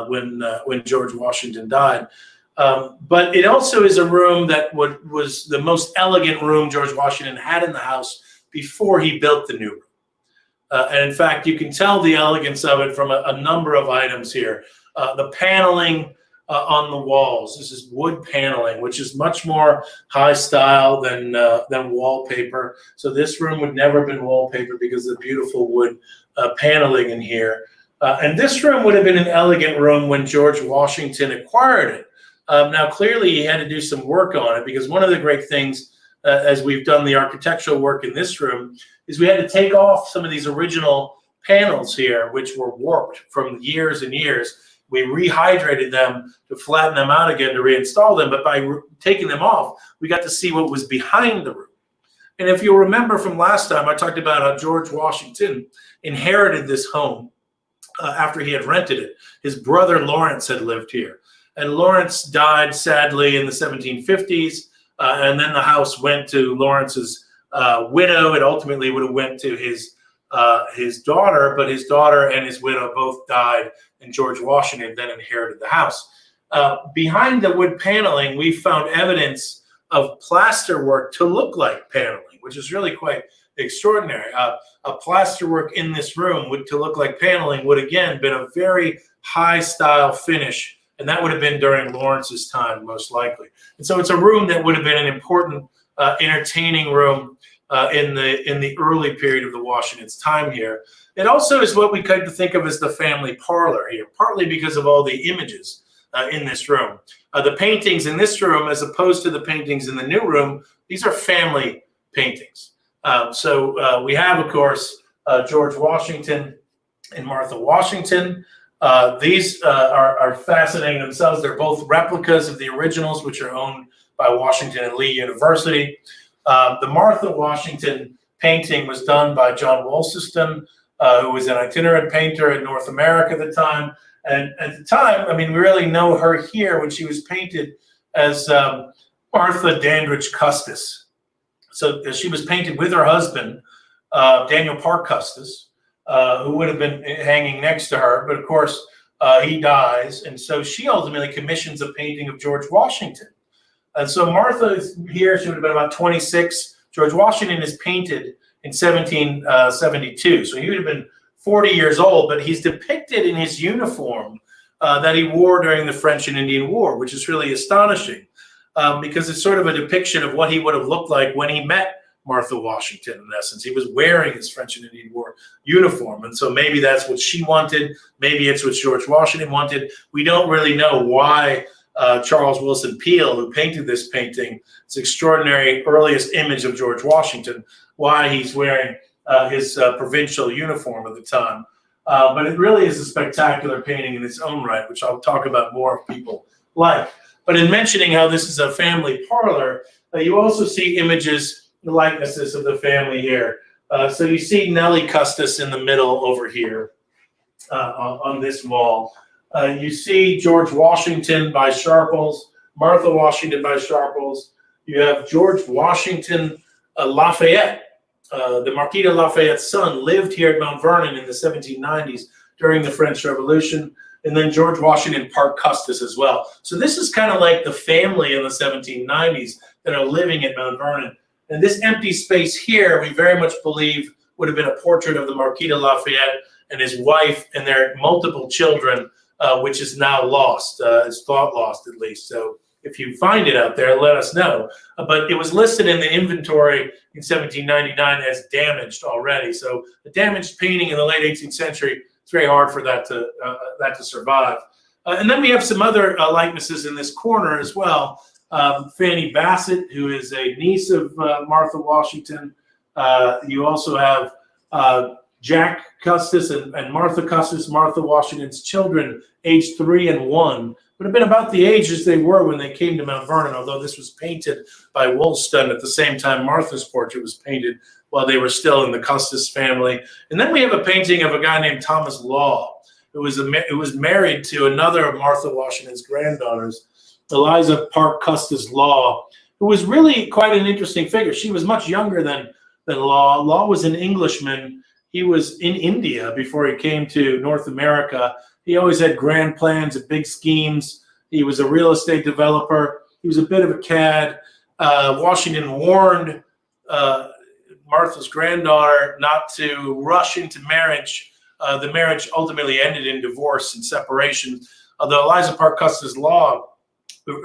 When George Washington died. But it also is a room that was the most elegant room George Washington had in the house before he built the new room. And in fact, you can tell the elegance of it from a number of items here. The paneling on the walls. This is wood paneling, which is much more high style than wallpaper. So this room would never have been wallpaper because of the beautiful wood paneling in here. And this room would have been an elegant room when George Washington acquired it. Now, clearly, he had to do some work on it, because one of the great things, as we've done the architectural work in this room, is we had to take off some of these original panels here, which were warped from years and years. We rehydrated them to flatten them out again to reinstall them. But by taking them off, we got to see what was behind the room. And if you'll remember from last time, I talked about how George Washington inherited this home after he had rented it. His brother Lawrence had lived here, and Lawrence died sadly in the 1750s, and then the house went to Lawrence's widow. It ultimately would have went to his daughter, but his daughter and his widow both died, and George Washington then inherited the house. Behind the wood paneling, we found evidence of plaster work to look like paneling, which is really quite extraordinary. A plasterwork in this room to look like paneling would again been a very high style finish, and that would have been during Lawrence's time most likely. And so it's a room that would have been an important entertaining room in the early period of the Washington's time here. It also is what we kind of think of as the family parlor here, partly because of all the images in this room. The paintings in this room, as opposed to the paintings in the new room, these are family paintings. So we have, of course, George Washington and Martha Washington. These are fascinating themselves. They're both replicas of the originals, which are owned by Washington and Lee University. The Martha Washington painting was done by John Wolseston, who was an itinerant painter in North America at the time. And at the time, I mean, we really know her here when she was painted as Martha Dandridge Custis. So she was painted with her husband, Daniel Park Custis, who would have been hanging next to her. But of course, he dies. And so she ultimately commissions a painting of George Washington. And so Martha is here. She would have been about 26. George Washington is painted in 1772. So he would have been 40 years old, but he's depicted in his uniform that he wore during the French and Indian War, which is really astonishing because it's sort of a depiction of what he would have looked like when he met Martha Washington, in essence. He was wearing his French and Indian War uniform, and so maybe that's what she wanted. Maybe it's what George Washington wanted. We don't really know why Charles Willson Peale, who painted this painting, this extraordinary earliest image of George Washington, why he's wearing his provincial uniform at the time. But it really is a spectacular painting in its own right, which I'll talk about more if people like. But in mentioning how this is a family parlor, you also see images, likenesses of the family here. So you see Nelly Custis in the middle over here on this wall. You see George Washington by Sharples, Martha Washington by Sharples. You have George Washington Lafayette. The Marquis de Lafayette's son lived here at Mount Vernon in the 1790s during the French Revolution, and then George Washington Parke Custis as well. So this is kind of like the family in the 1790s that are living at Mount Vernon. And this empty space here, we very much believe would have been a portrait of the Marquis de Lafayette and his wife and their multiple children, which is now lost, is thought lost at least. So if you find it out there, let us know. But it was listed in the inventory in 1799 as damaged already. So a damaged painting in the late 18th century, it's very hard for that to survive. And then we have some other likenesses in this corner as well. Fanny Bassett, who is a niece of Martha Washington. You also have Jack Custis and Martha Custis, Martha Washington's children, aged 3 and 1. Would have been about the ages they were when they came to Mount Vernon, although this was painted by Woolston at the same time Martha's portrait was painted while they were still in the Custis family. And then we have a painting of a guy named Thomas Law, who was married to another of Martha Washington's granddaughters, Eliza Parke Custis Law, who was really quite an interesting figure. She was much younger than Law. Law was an Englishman. He was in India before he came to North America. He always had grand plans and big schemes. He was a real estate developer. He was a bit of a cad. Washington warned Martha's granddaughter not to rush into marriage. The marriage ultimately ended in divorce and separation, although Eliza Parke Custis Law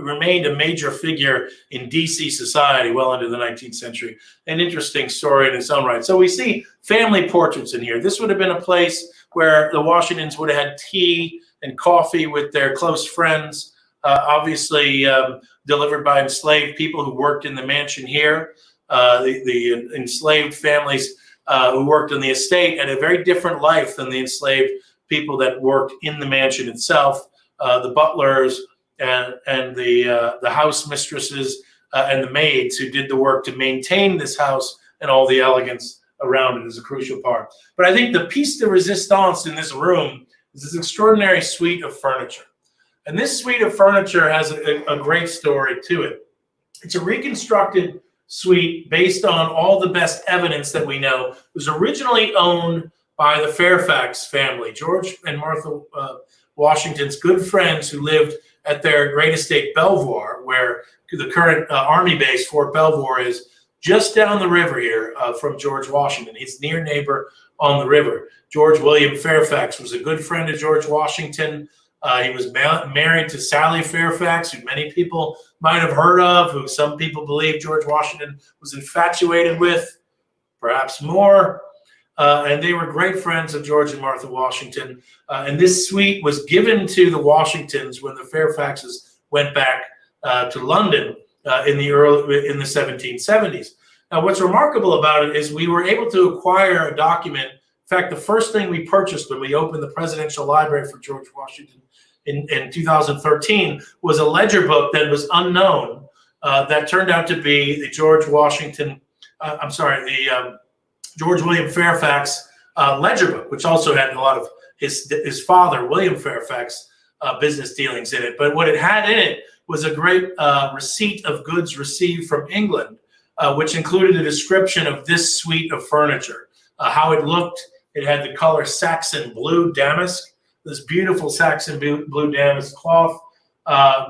remained a major figure in DC society well into the 19th century. An interesting story in its own right. So we see family portraits in here. This would have been a place where the Washingtons would have had tea and coffee with their close friends, obviously delivered by enslaved people who worked in the mansion here. The enslaved families who worked on the estate had a very different life than the enslaved people that worked in the mansion itself. The butlers and the house mistresses and the maids who did the work to maintain this house and all the elegance around it is a crucial part. But I think the piece de resistance in this room is this extraordinary suite of furniture. And this suite of furniture has a great story to it. It's a reconstructed suite based on all the best evidence that we know. It was originally owned by the Fairfax family, George and Martha Washington's good friends who lived at their great estate Belvoir, where the current Army base, Fort Belvoir, is just down the river here from George Washington. He's near neighbor on the river. George William Fairfax was a good friend of George Washington. He was married to Sally Fairfax, who many people might have heard of, who some people believe George Washington was infatuated with, perhaps more. And they were great friends of George and Martha Washington. And this suite was given to the Washingtons when the Fairfaxes went back to London in the 1770s. Now, what's remarkable about it is we were able to acquire a document. In fact, the first thing we purchased when we opened the Presidential Library for George Washington in 2013 was a ledger book that was unknown that turned out to be the George Washington, George William Fairfax ledger book, which also had a lot of his father, William Fairfax, business dealings in it. But what it had in it was a great receipt of goods received from England, which included a description of this suite of furniture, how it looked. It had the color Saxon blue damask, this beautiful Saxon blue damask cloth,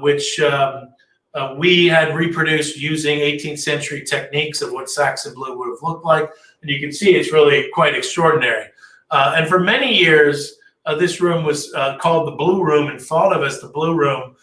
which we had reproduced using 18th century techniques of what Saxon blue would have looked like. And you can see it's really quite extraordinary. And for many years, this room was called the Blue Room and thought of as the Blue Room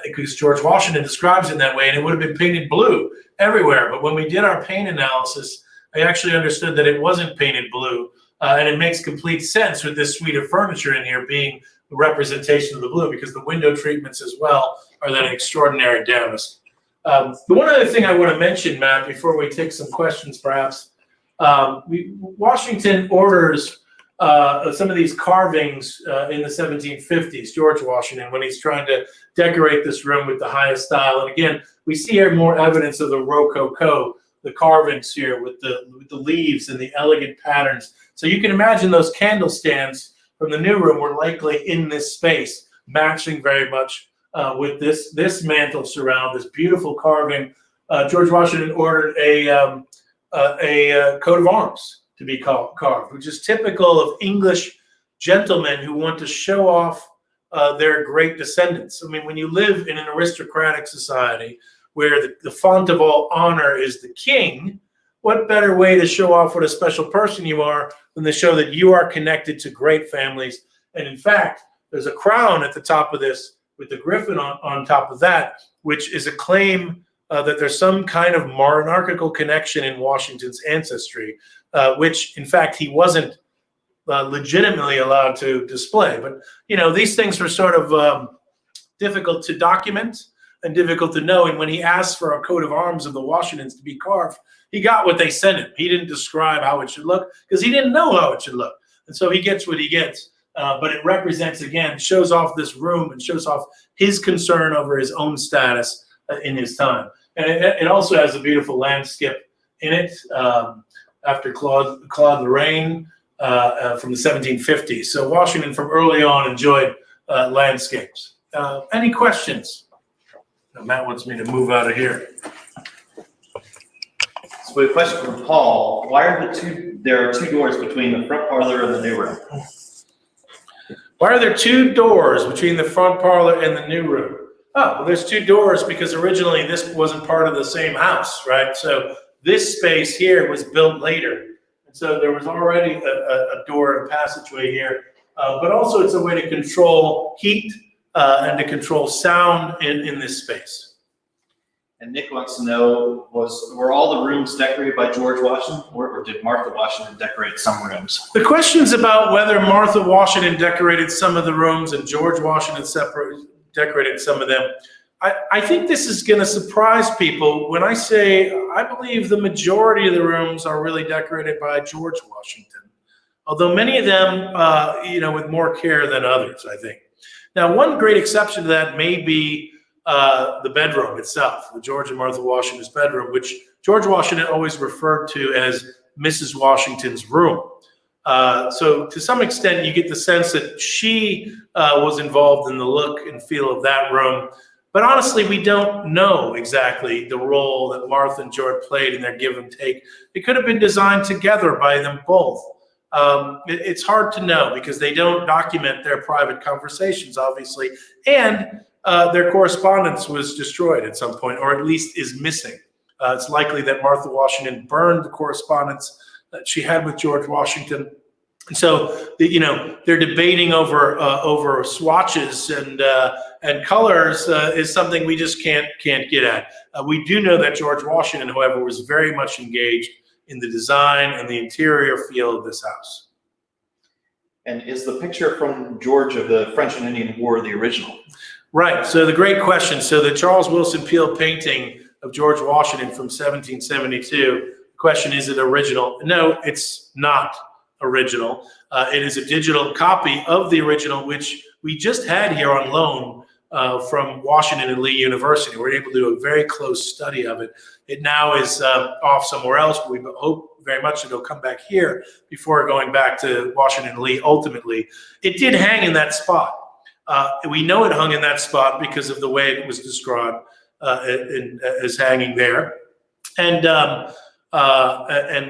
because George Washington describes it in that way, and it would have been painted blue everywhere. But when we did our paint analysis, I actually understood that it wasn't painted blue, and it makes complete sense with this suite of furniture in here being the representation of the blue, because the window treatments as well are that extraordinary damask. The one other thing I want to mention, Matt, before we take some questions perhaps, Washington orders some of these carvings in the 1750s, George Washington, when he's trying to decorate this room with the highest style. And again, we see here more evidence of the Rococo, the carvings here with the leaves and the elegant patterns. So you can imagine those candle stands from the new room were likely in this space, matching very much with this mantle surround, this beautiful carving. George Washington ordered a coat of arms to be carved, which is typical of English gentlemen who want to show off their great descendants. I mean, when you live in an aristocratic society where the font of all honor is the king, what better way to show off what a special person you are than to show that you are connected to great families? And in fact, there's a crown at the top of this with the griffin on top of that, which is a claim that there's some kind of monarchical connection in Washington's ancestry, which in fact he wasn't legitimately allowed to display. But you know, these things were sort of difficult to document and difficult to know. And when he asked for a coat of arms of the Washingtons to be carved, he got what they sent him. He didn't describe how it should look because he didn't know how it should look. And so he gets what he gets. But it represents, again, shows off this room and shows off his concern over his own status in his time. And it also has a beautiful landscape in it after Claude Lorraine from the 1750s. So Washington from early on enjoyed landscapes. Any questions? Matt wants me to move out of here. So we have a question from Paul. Why are there are two doors between the front parlor and the new room? Why are there two doors between the front parlor and the new room? Oh, well, there's two doors because originally this wasn't part of the same house, right? So this space here was built later. And so there was already a door and a passageway here. But also it's a way to control heat and to control sound in this space. And Nick wants to know, were all the rooms decorated by George Washington, or did Martha Washington decorate some rooms? The question's about whether Martha Washington decorated some of the rooms and George Washington decorated some of them. I think this is going to surprise people when I say I believe the majority of the rooms are really decorated by George Washington, although many of them, with more care than others, I think. Now, one great exception to that may be the bedroom itself, the George and Martha Washington's bedroom, which George Washington always referred to as Mrs. Washington's room. So to some extent, you get the sense that she was involved in the look and feel of that room. But honestly, we don't know exactly the role that Martha and George played in their give and take. It could have been designed together by them both. It's hard to know because they don't document their private conversations, obviously. And their correspondence was destroyed at some point, or at least is missing. It's likely that Martha Washington burned the correspondence that she had with George Washington. And so, they're debating over swatches and colors is something we just can't get at. We do know that George Washington, however, was very much engaged in the design and the interior feel of this house. And is the picture from George of the French and Indian War the original? Right. So the great question. So the Charles Wilson Peale painting of George Washington from 1772. Question, is it original? No, it's not original. It is a digital copy of the original, which we just had here on loan from Washington and Lee University. We're able to do a very close study of it. It now is off somewhere else, but we hope very much that it'll come back here before going back to Washington and Lee ultimately. It did hang in that spot. We know it hung in that spot because of the way it was described as hanging there. And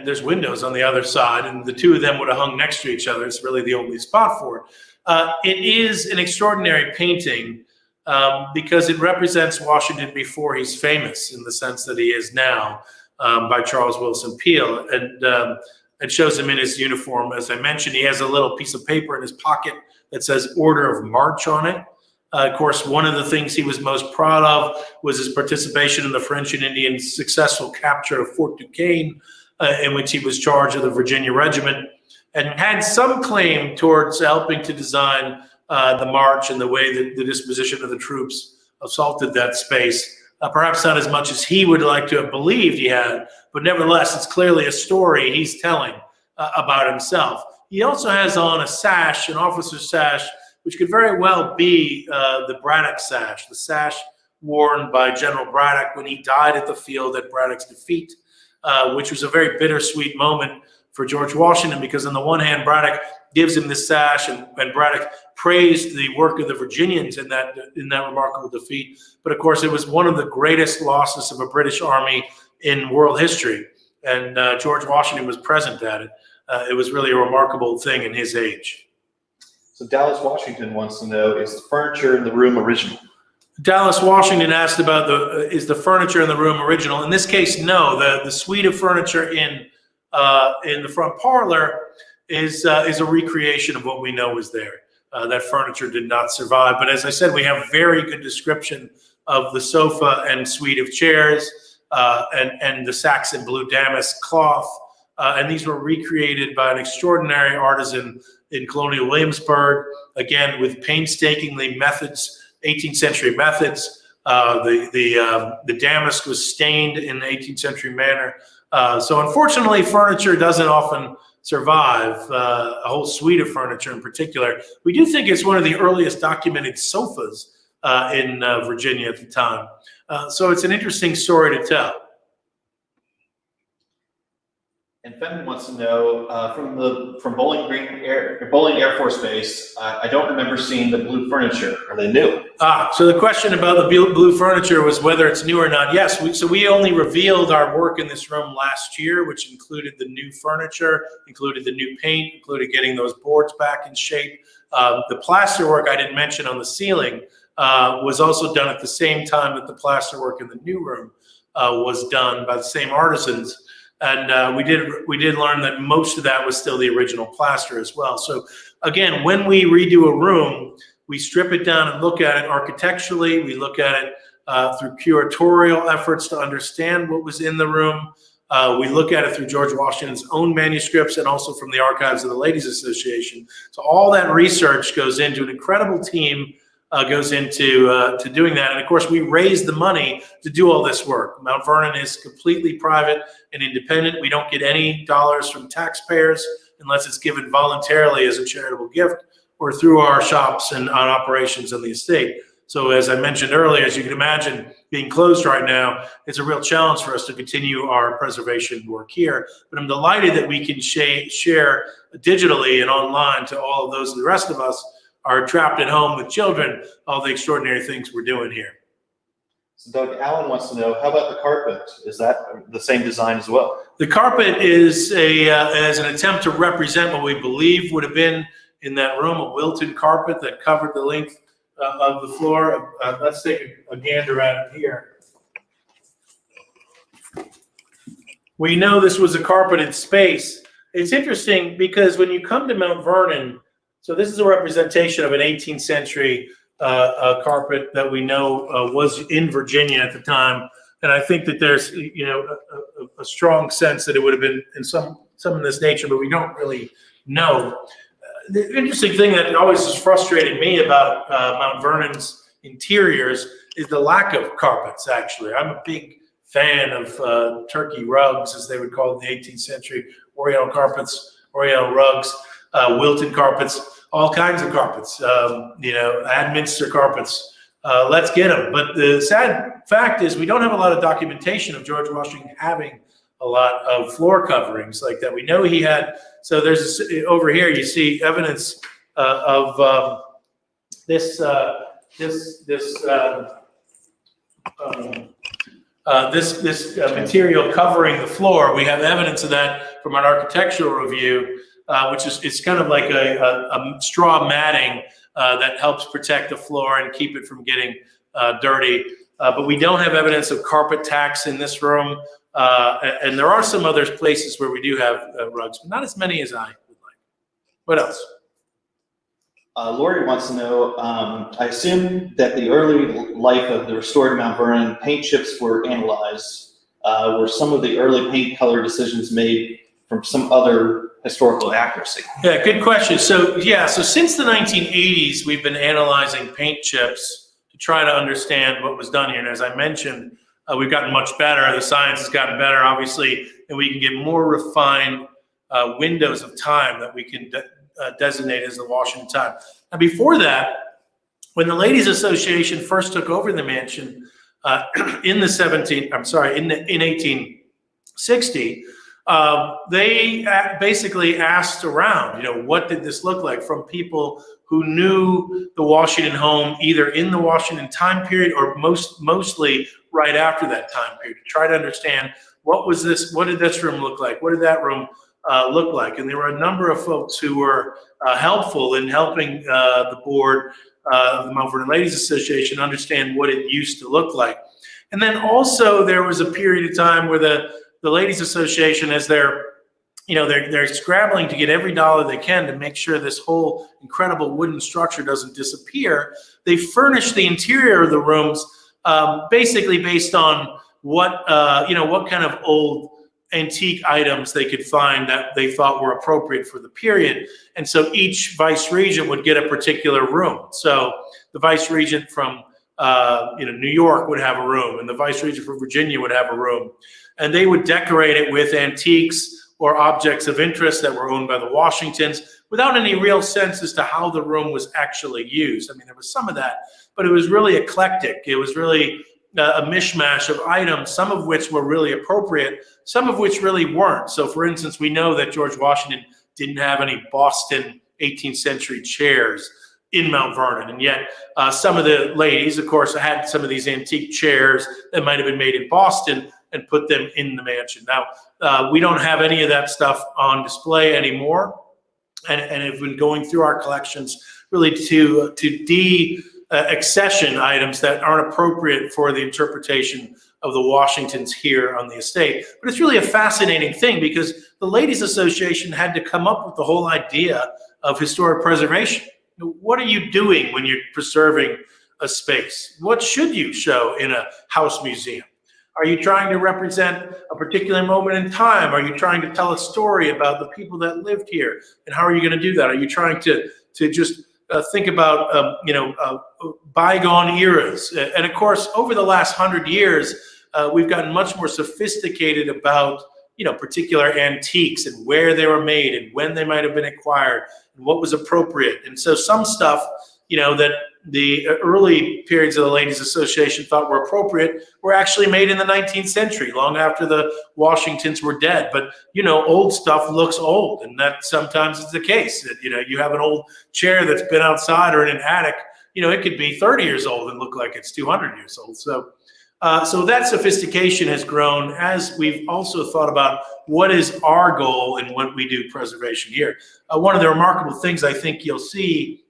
there's windows on the other side, and the two of them would have hung next to each other. It's really the only spot for it. It is an extraordinary painting because it represents Washington before he's famous in the sense that he is now, by Charles Wilson Peale. And it shows him in his uniform. As I mentioned, he has a little piece of paper in his pocket that says Order of March on it. Of course, one of the things he was most proud of was his participation in the French and Indians' successful capture of Fort Duquesne, in which he was charged of the Virginia Regiment, and had some claim towards helping to design the march and the way that the disposition of the troops assaulted that space. Perhaps not as much as he would like to have believed he had, but nevertheless, it's clearly a story he's telling about himself. He also has on a sash, an officer's sash, which could very well be the Braddock sash, the sash worn by General Braddock when he died at the field at Braddock's defeat, which was a very bittersweet moment for George Washington, because on the one hand, Braddock gives him this sash, and Braddock praised the work of the Virginians in that remarkable defeat. But of course, it was one of the greatest losses of a British army in world history, and George Washington was present at it. It was really a remarkable thing in his age. So Dallas Washington wants to know, is the furniture in the room original? Dallas Washington asked about is the furniture in the room original? In this case, no. The suite of furniture in the front parlor is a recreation of what we know was there. That furniture did not survive. But as I said, we have very good description of the sofa and suite of chairs and the Saxon blue damask cloth. And these were recreated by an extraordinary artisan in colonial Williamsburg, again, with painstakingly 18th century methods. The damask was stained in the 18th century manner. So unfortunately, furniture doesn't often survive, a whole suite of furniture in particular. We do think it's one of the earliest documented sofas in Virginia at the time. So it's an interesting story to tell. And Fenton wants to know, from Bowling Air Force Base, I don't remember seeing the blue furniture. Are they new? So the question about the blue furniture was whether it's new or not. Yes, we only revealed our work in this room last year, which included the new furniture, included the new paint, included getting those boards back in shape. The plaster work I didn't mention on the ceiling was also done at the same time that the plaster work in the new room was done by the same artisans. And we did learn that most of that was still the original plaster as well. So again, when we redo a room, we strip it down and look at it architecturally. We look at it through curatorial efforts to understand what was in the room. We look at it through George Washington's own manuscripts and also from the archives of the Ladies Association. So all that research goes into an incredible team. Goes into to doing that. And of course, we raise the money to do all this work. Mount Vernon is completely private and independent. We don't get any dollars from taxpayers unless it's given voluntarily as a charitable gift or through our shops and on operations on the estate. So as I mentioned earlier, as you can imagine, being closed right now, it's a real challenge for us to continue our preservation work here. But I'm delighted that we can share digitally and online to all of those, the rest of us, are trapped at home with children, all the extraordinary things we're doing here. So Doug, Allen wants to know, how about the carpet? Is that the same design as well? The carpet is an attempt to represent what we believe would have been in that room, a Wilton carpet that covered the length of the floor. Let's take a gander at it here. We know this was a carpeted space. It's interesting because when you come to Mount Vernon, so this is a representation of an 18th century carpet that we know was in Virginia at the time, and I think that there's a strong sense that it would have been in some of this nature, but we don't really know. The interesting thing that always has frustrated me about Mount Vernon's interiors is the lack of carpets. Actually, I'm a big fan of turkey rugs, as they would call it in the 18th century, Oriental carpets, Oriental rugs. Wilton carpets, all kinds of carpets, Adminster carpets, let's get him. But the sad fact is we don't have a lot of documentation of George Washington having a lot of floor coverings like that. We know he had, so there's over here you see evidence of this material covering the floor. We have evidence of that from an architectural review, which is it's kind of like a straw matting that helps protect the floor and keep it from getting dirty. But we don't have evidence of carpet tacks in this room. And there are some other places where we do have rugs, but not as many as I would like. What else? Lori wants to know, I assume that the early life of the restored Mount Vernon paint chips were analyzed. Were some of the early paint color decisions made from some other historical accuracy? Yeah, good question. So since the 1980s, we've been analyzing paint chips to try to understand what was done here. And as I mentioned, we've gotten much better. The science has gotten better, obviously, and we can get more refined windows of time that we can designate as the Washington time. And before that, when the Ladies Association first took over the mansion in 1860, they basically asked around, what did this look like, from people who knew the Washington home either in the Washington time period or mostly right after that time period, to try to understand what did this room look like, what did that room look like. And there were a number of folks who were helpful in helping the board of the Mount Vernon Ladies Association understand what it used to look like. And then also there was a period of time where the Ladies Association, as they're scrambling to get every dollar they can to make sure this whole incredible wooden structure doesn't disappear, they furnished the interior of the rooms basically based on what kind of old antique items they could find that they thought were appropriate for the period. And so each vice regent would get a particular room. So the vice regent from New York would have a room, and the vice regent from Virginia would have a room. And they would decorate it with antiques or objects of interest that were owned by the Washingtons without any real sense as to how the room was actually used. I mean, there was some of that, but it was really eclectic. It was really a mishmash of items, some of which were really appropriate, some of which really weren't. So for instance, we know that George Washington didn't have any Boston 18th century chairs in Mount Vernon. And yet some of the ladies, of course, had some of these antique chairs that might have been made in Boston and put them in the mansion. Now, we don't have any of that stuff on display anymore. And have been going through our collections really to accession items that aren't appropriate for the interpretation of the Washingtons here on the estate. But it's really a fascinating thing because the Ladies Association had to come up with the whole idea of historic preservation. What are you doing when you're preserving a space? What should you show in a house museum? Are you trying to represent a particular moment in time? Are you trying to tell a story about the people that lived here? And how are you going to do that? Are you trying to just think about bygone eras? And of course, over the last 100 years, we've gotten much more sophisticated about particular antiques and where they were made and when they might have been acquired and what was appropriate. And so some stuff that the early periods of the Ladies Association thought were appropriate were actually made in the 19th century, long after the Washingtons were dead. But, old stuff looks old, and that sometimes is the case. You have an old chair that's been outside or in an attic, it could be 30 years old and look like it's 200 years old. So that sophistication has grown as we've also thought about what is our goal in what we do preservation here. One of the remarkable things I think you'll see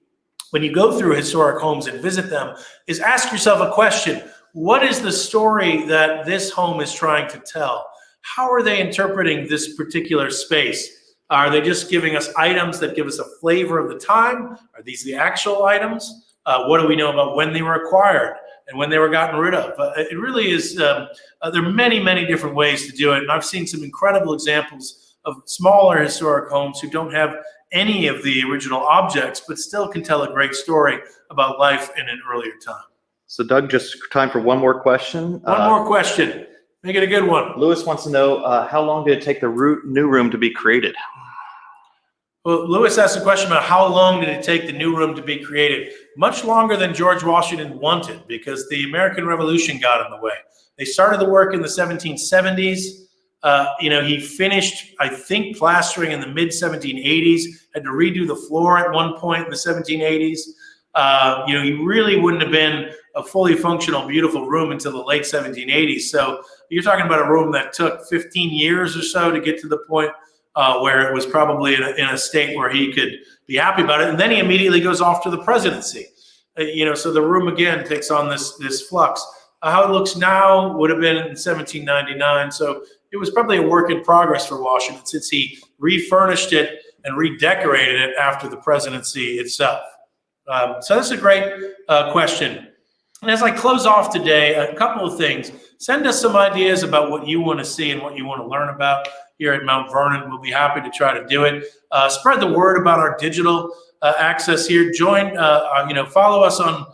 when you go through historic homes and visit them is ask yourself a question. What is the story that this home is trying to tell? How are they interpreting this particular space? Are they just giving us items that give us a flavor of the time? Are these the actual items? What do we know about when they were acquired and when they were gotten rid of? It really is, there are many, many different ways to do it. And I've seen some incredible examples of smaller historic homes who don't have any of the original objects, but still can tell a great story about life in an earlier time. So Doug, just time for one more question. One more question. Make it a good one. Lewis wants to know, how long did it take the new room to be created? Well, Lewis asked a question about how long did it take the new room to be created? Much longer than George Washington wanted, because the American Revolution got in the way. They started the work in the 1770s. He finished, I think, plastering in the mid-1780s, had to redo the floor at one point in the 1780s. He really wouldn't have been a fully functional, beautiful room until the late 1780s. So you're talking about a room that took 15 years or so to get to the point where it was probably in a state where he could be happy about it. And then he immediately goes off to the presidency. So the room again takes on this flux. How it looks now would have been in 1799. So it was probably a work in progress for Washington, since he refurnished it and redecorated it after the presidency itself. So that's a great question. And as I close off today, a couple of things. Send us some ideas about what you want to see and what you want to learn about here at Mount Vernon. We'll be happy to try to do it. Spread the word about our digital access here. Join, follow us on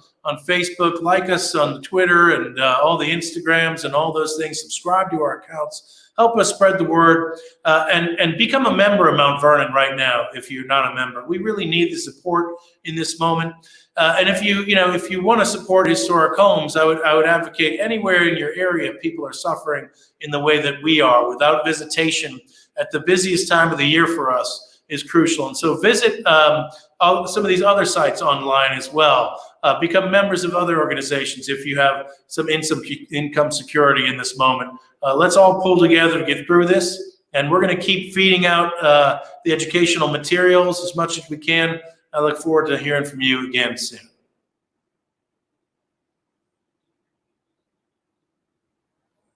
Facebook, like us on Twitter and all the Instagrams and all those things. Subscribe to our accounts. Help us spread the word and become a member of Mount Vernon right now if you're not a member. We really need the support in this moment. And if you want to support historic homes, I would advocate anywhere in your area people are suffering in the way that we are, without visitation at the busiest time of the year for us is crucial. And so visit some of these other sites online as well. Become members of other organizations if you have some income security in this moment. Let's all pull together to get through this. And we're going to keep feeding out the educational materials as much as we can. I look forward to hearing from you again soon.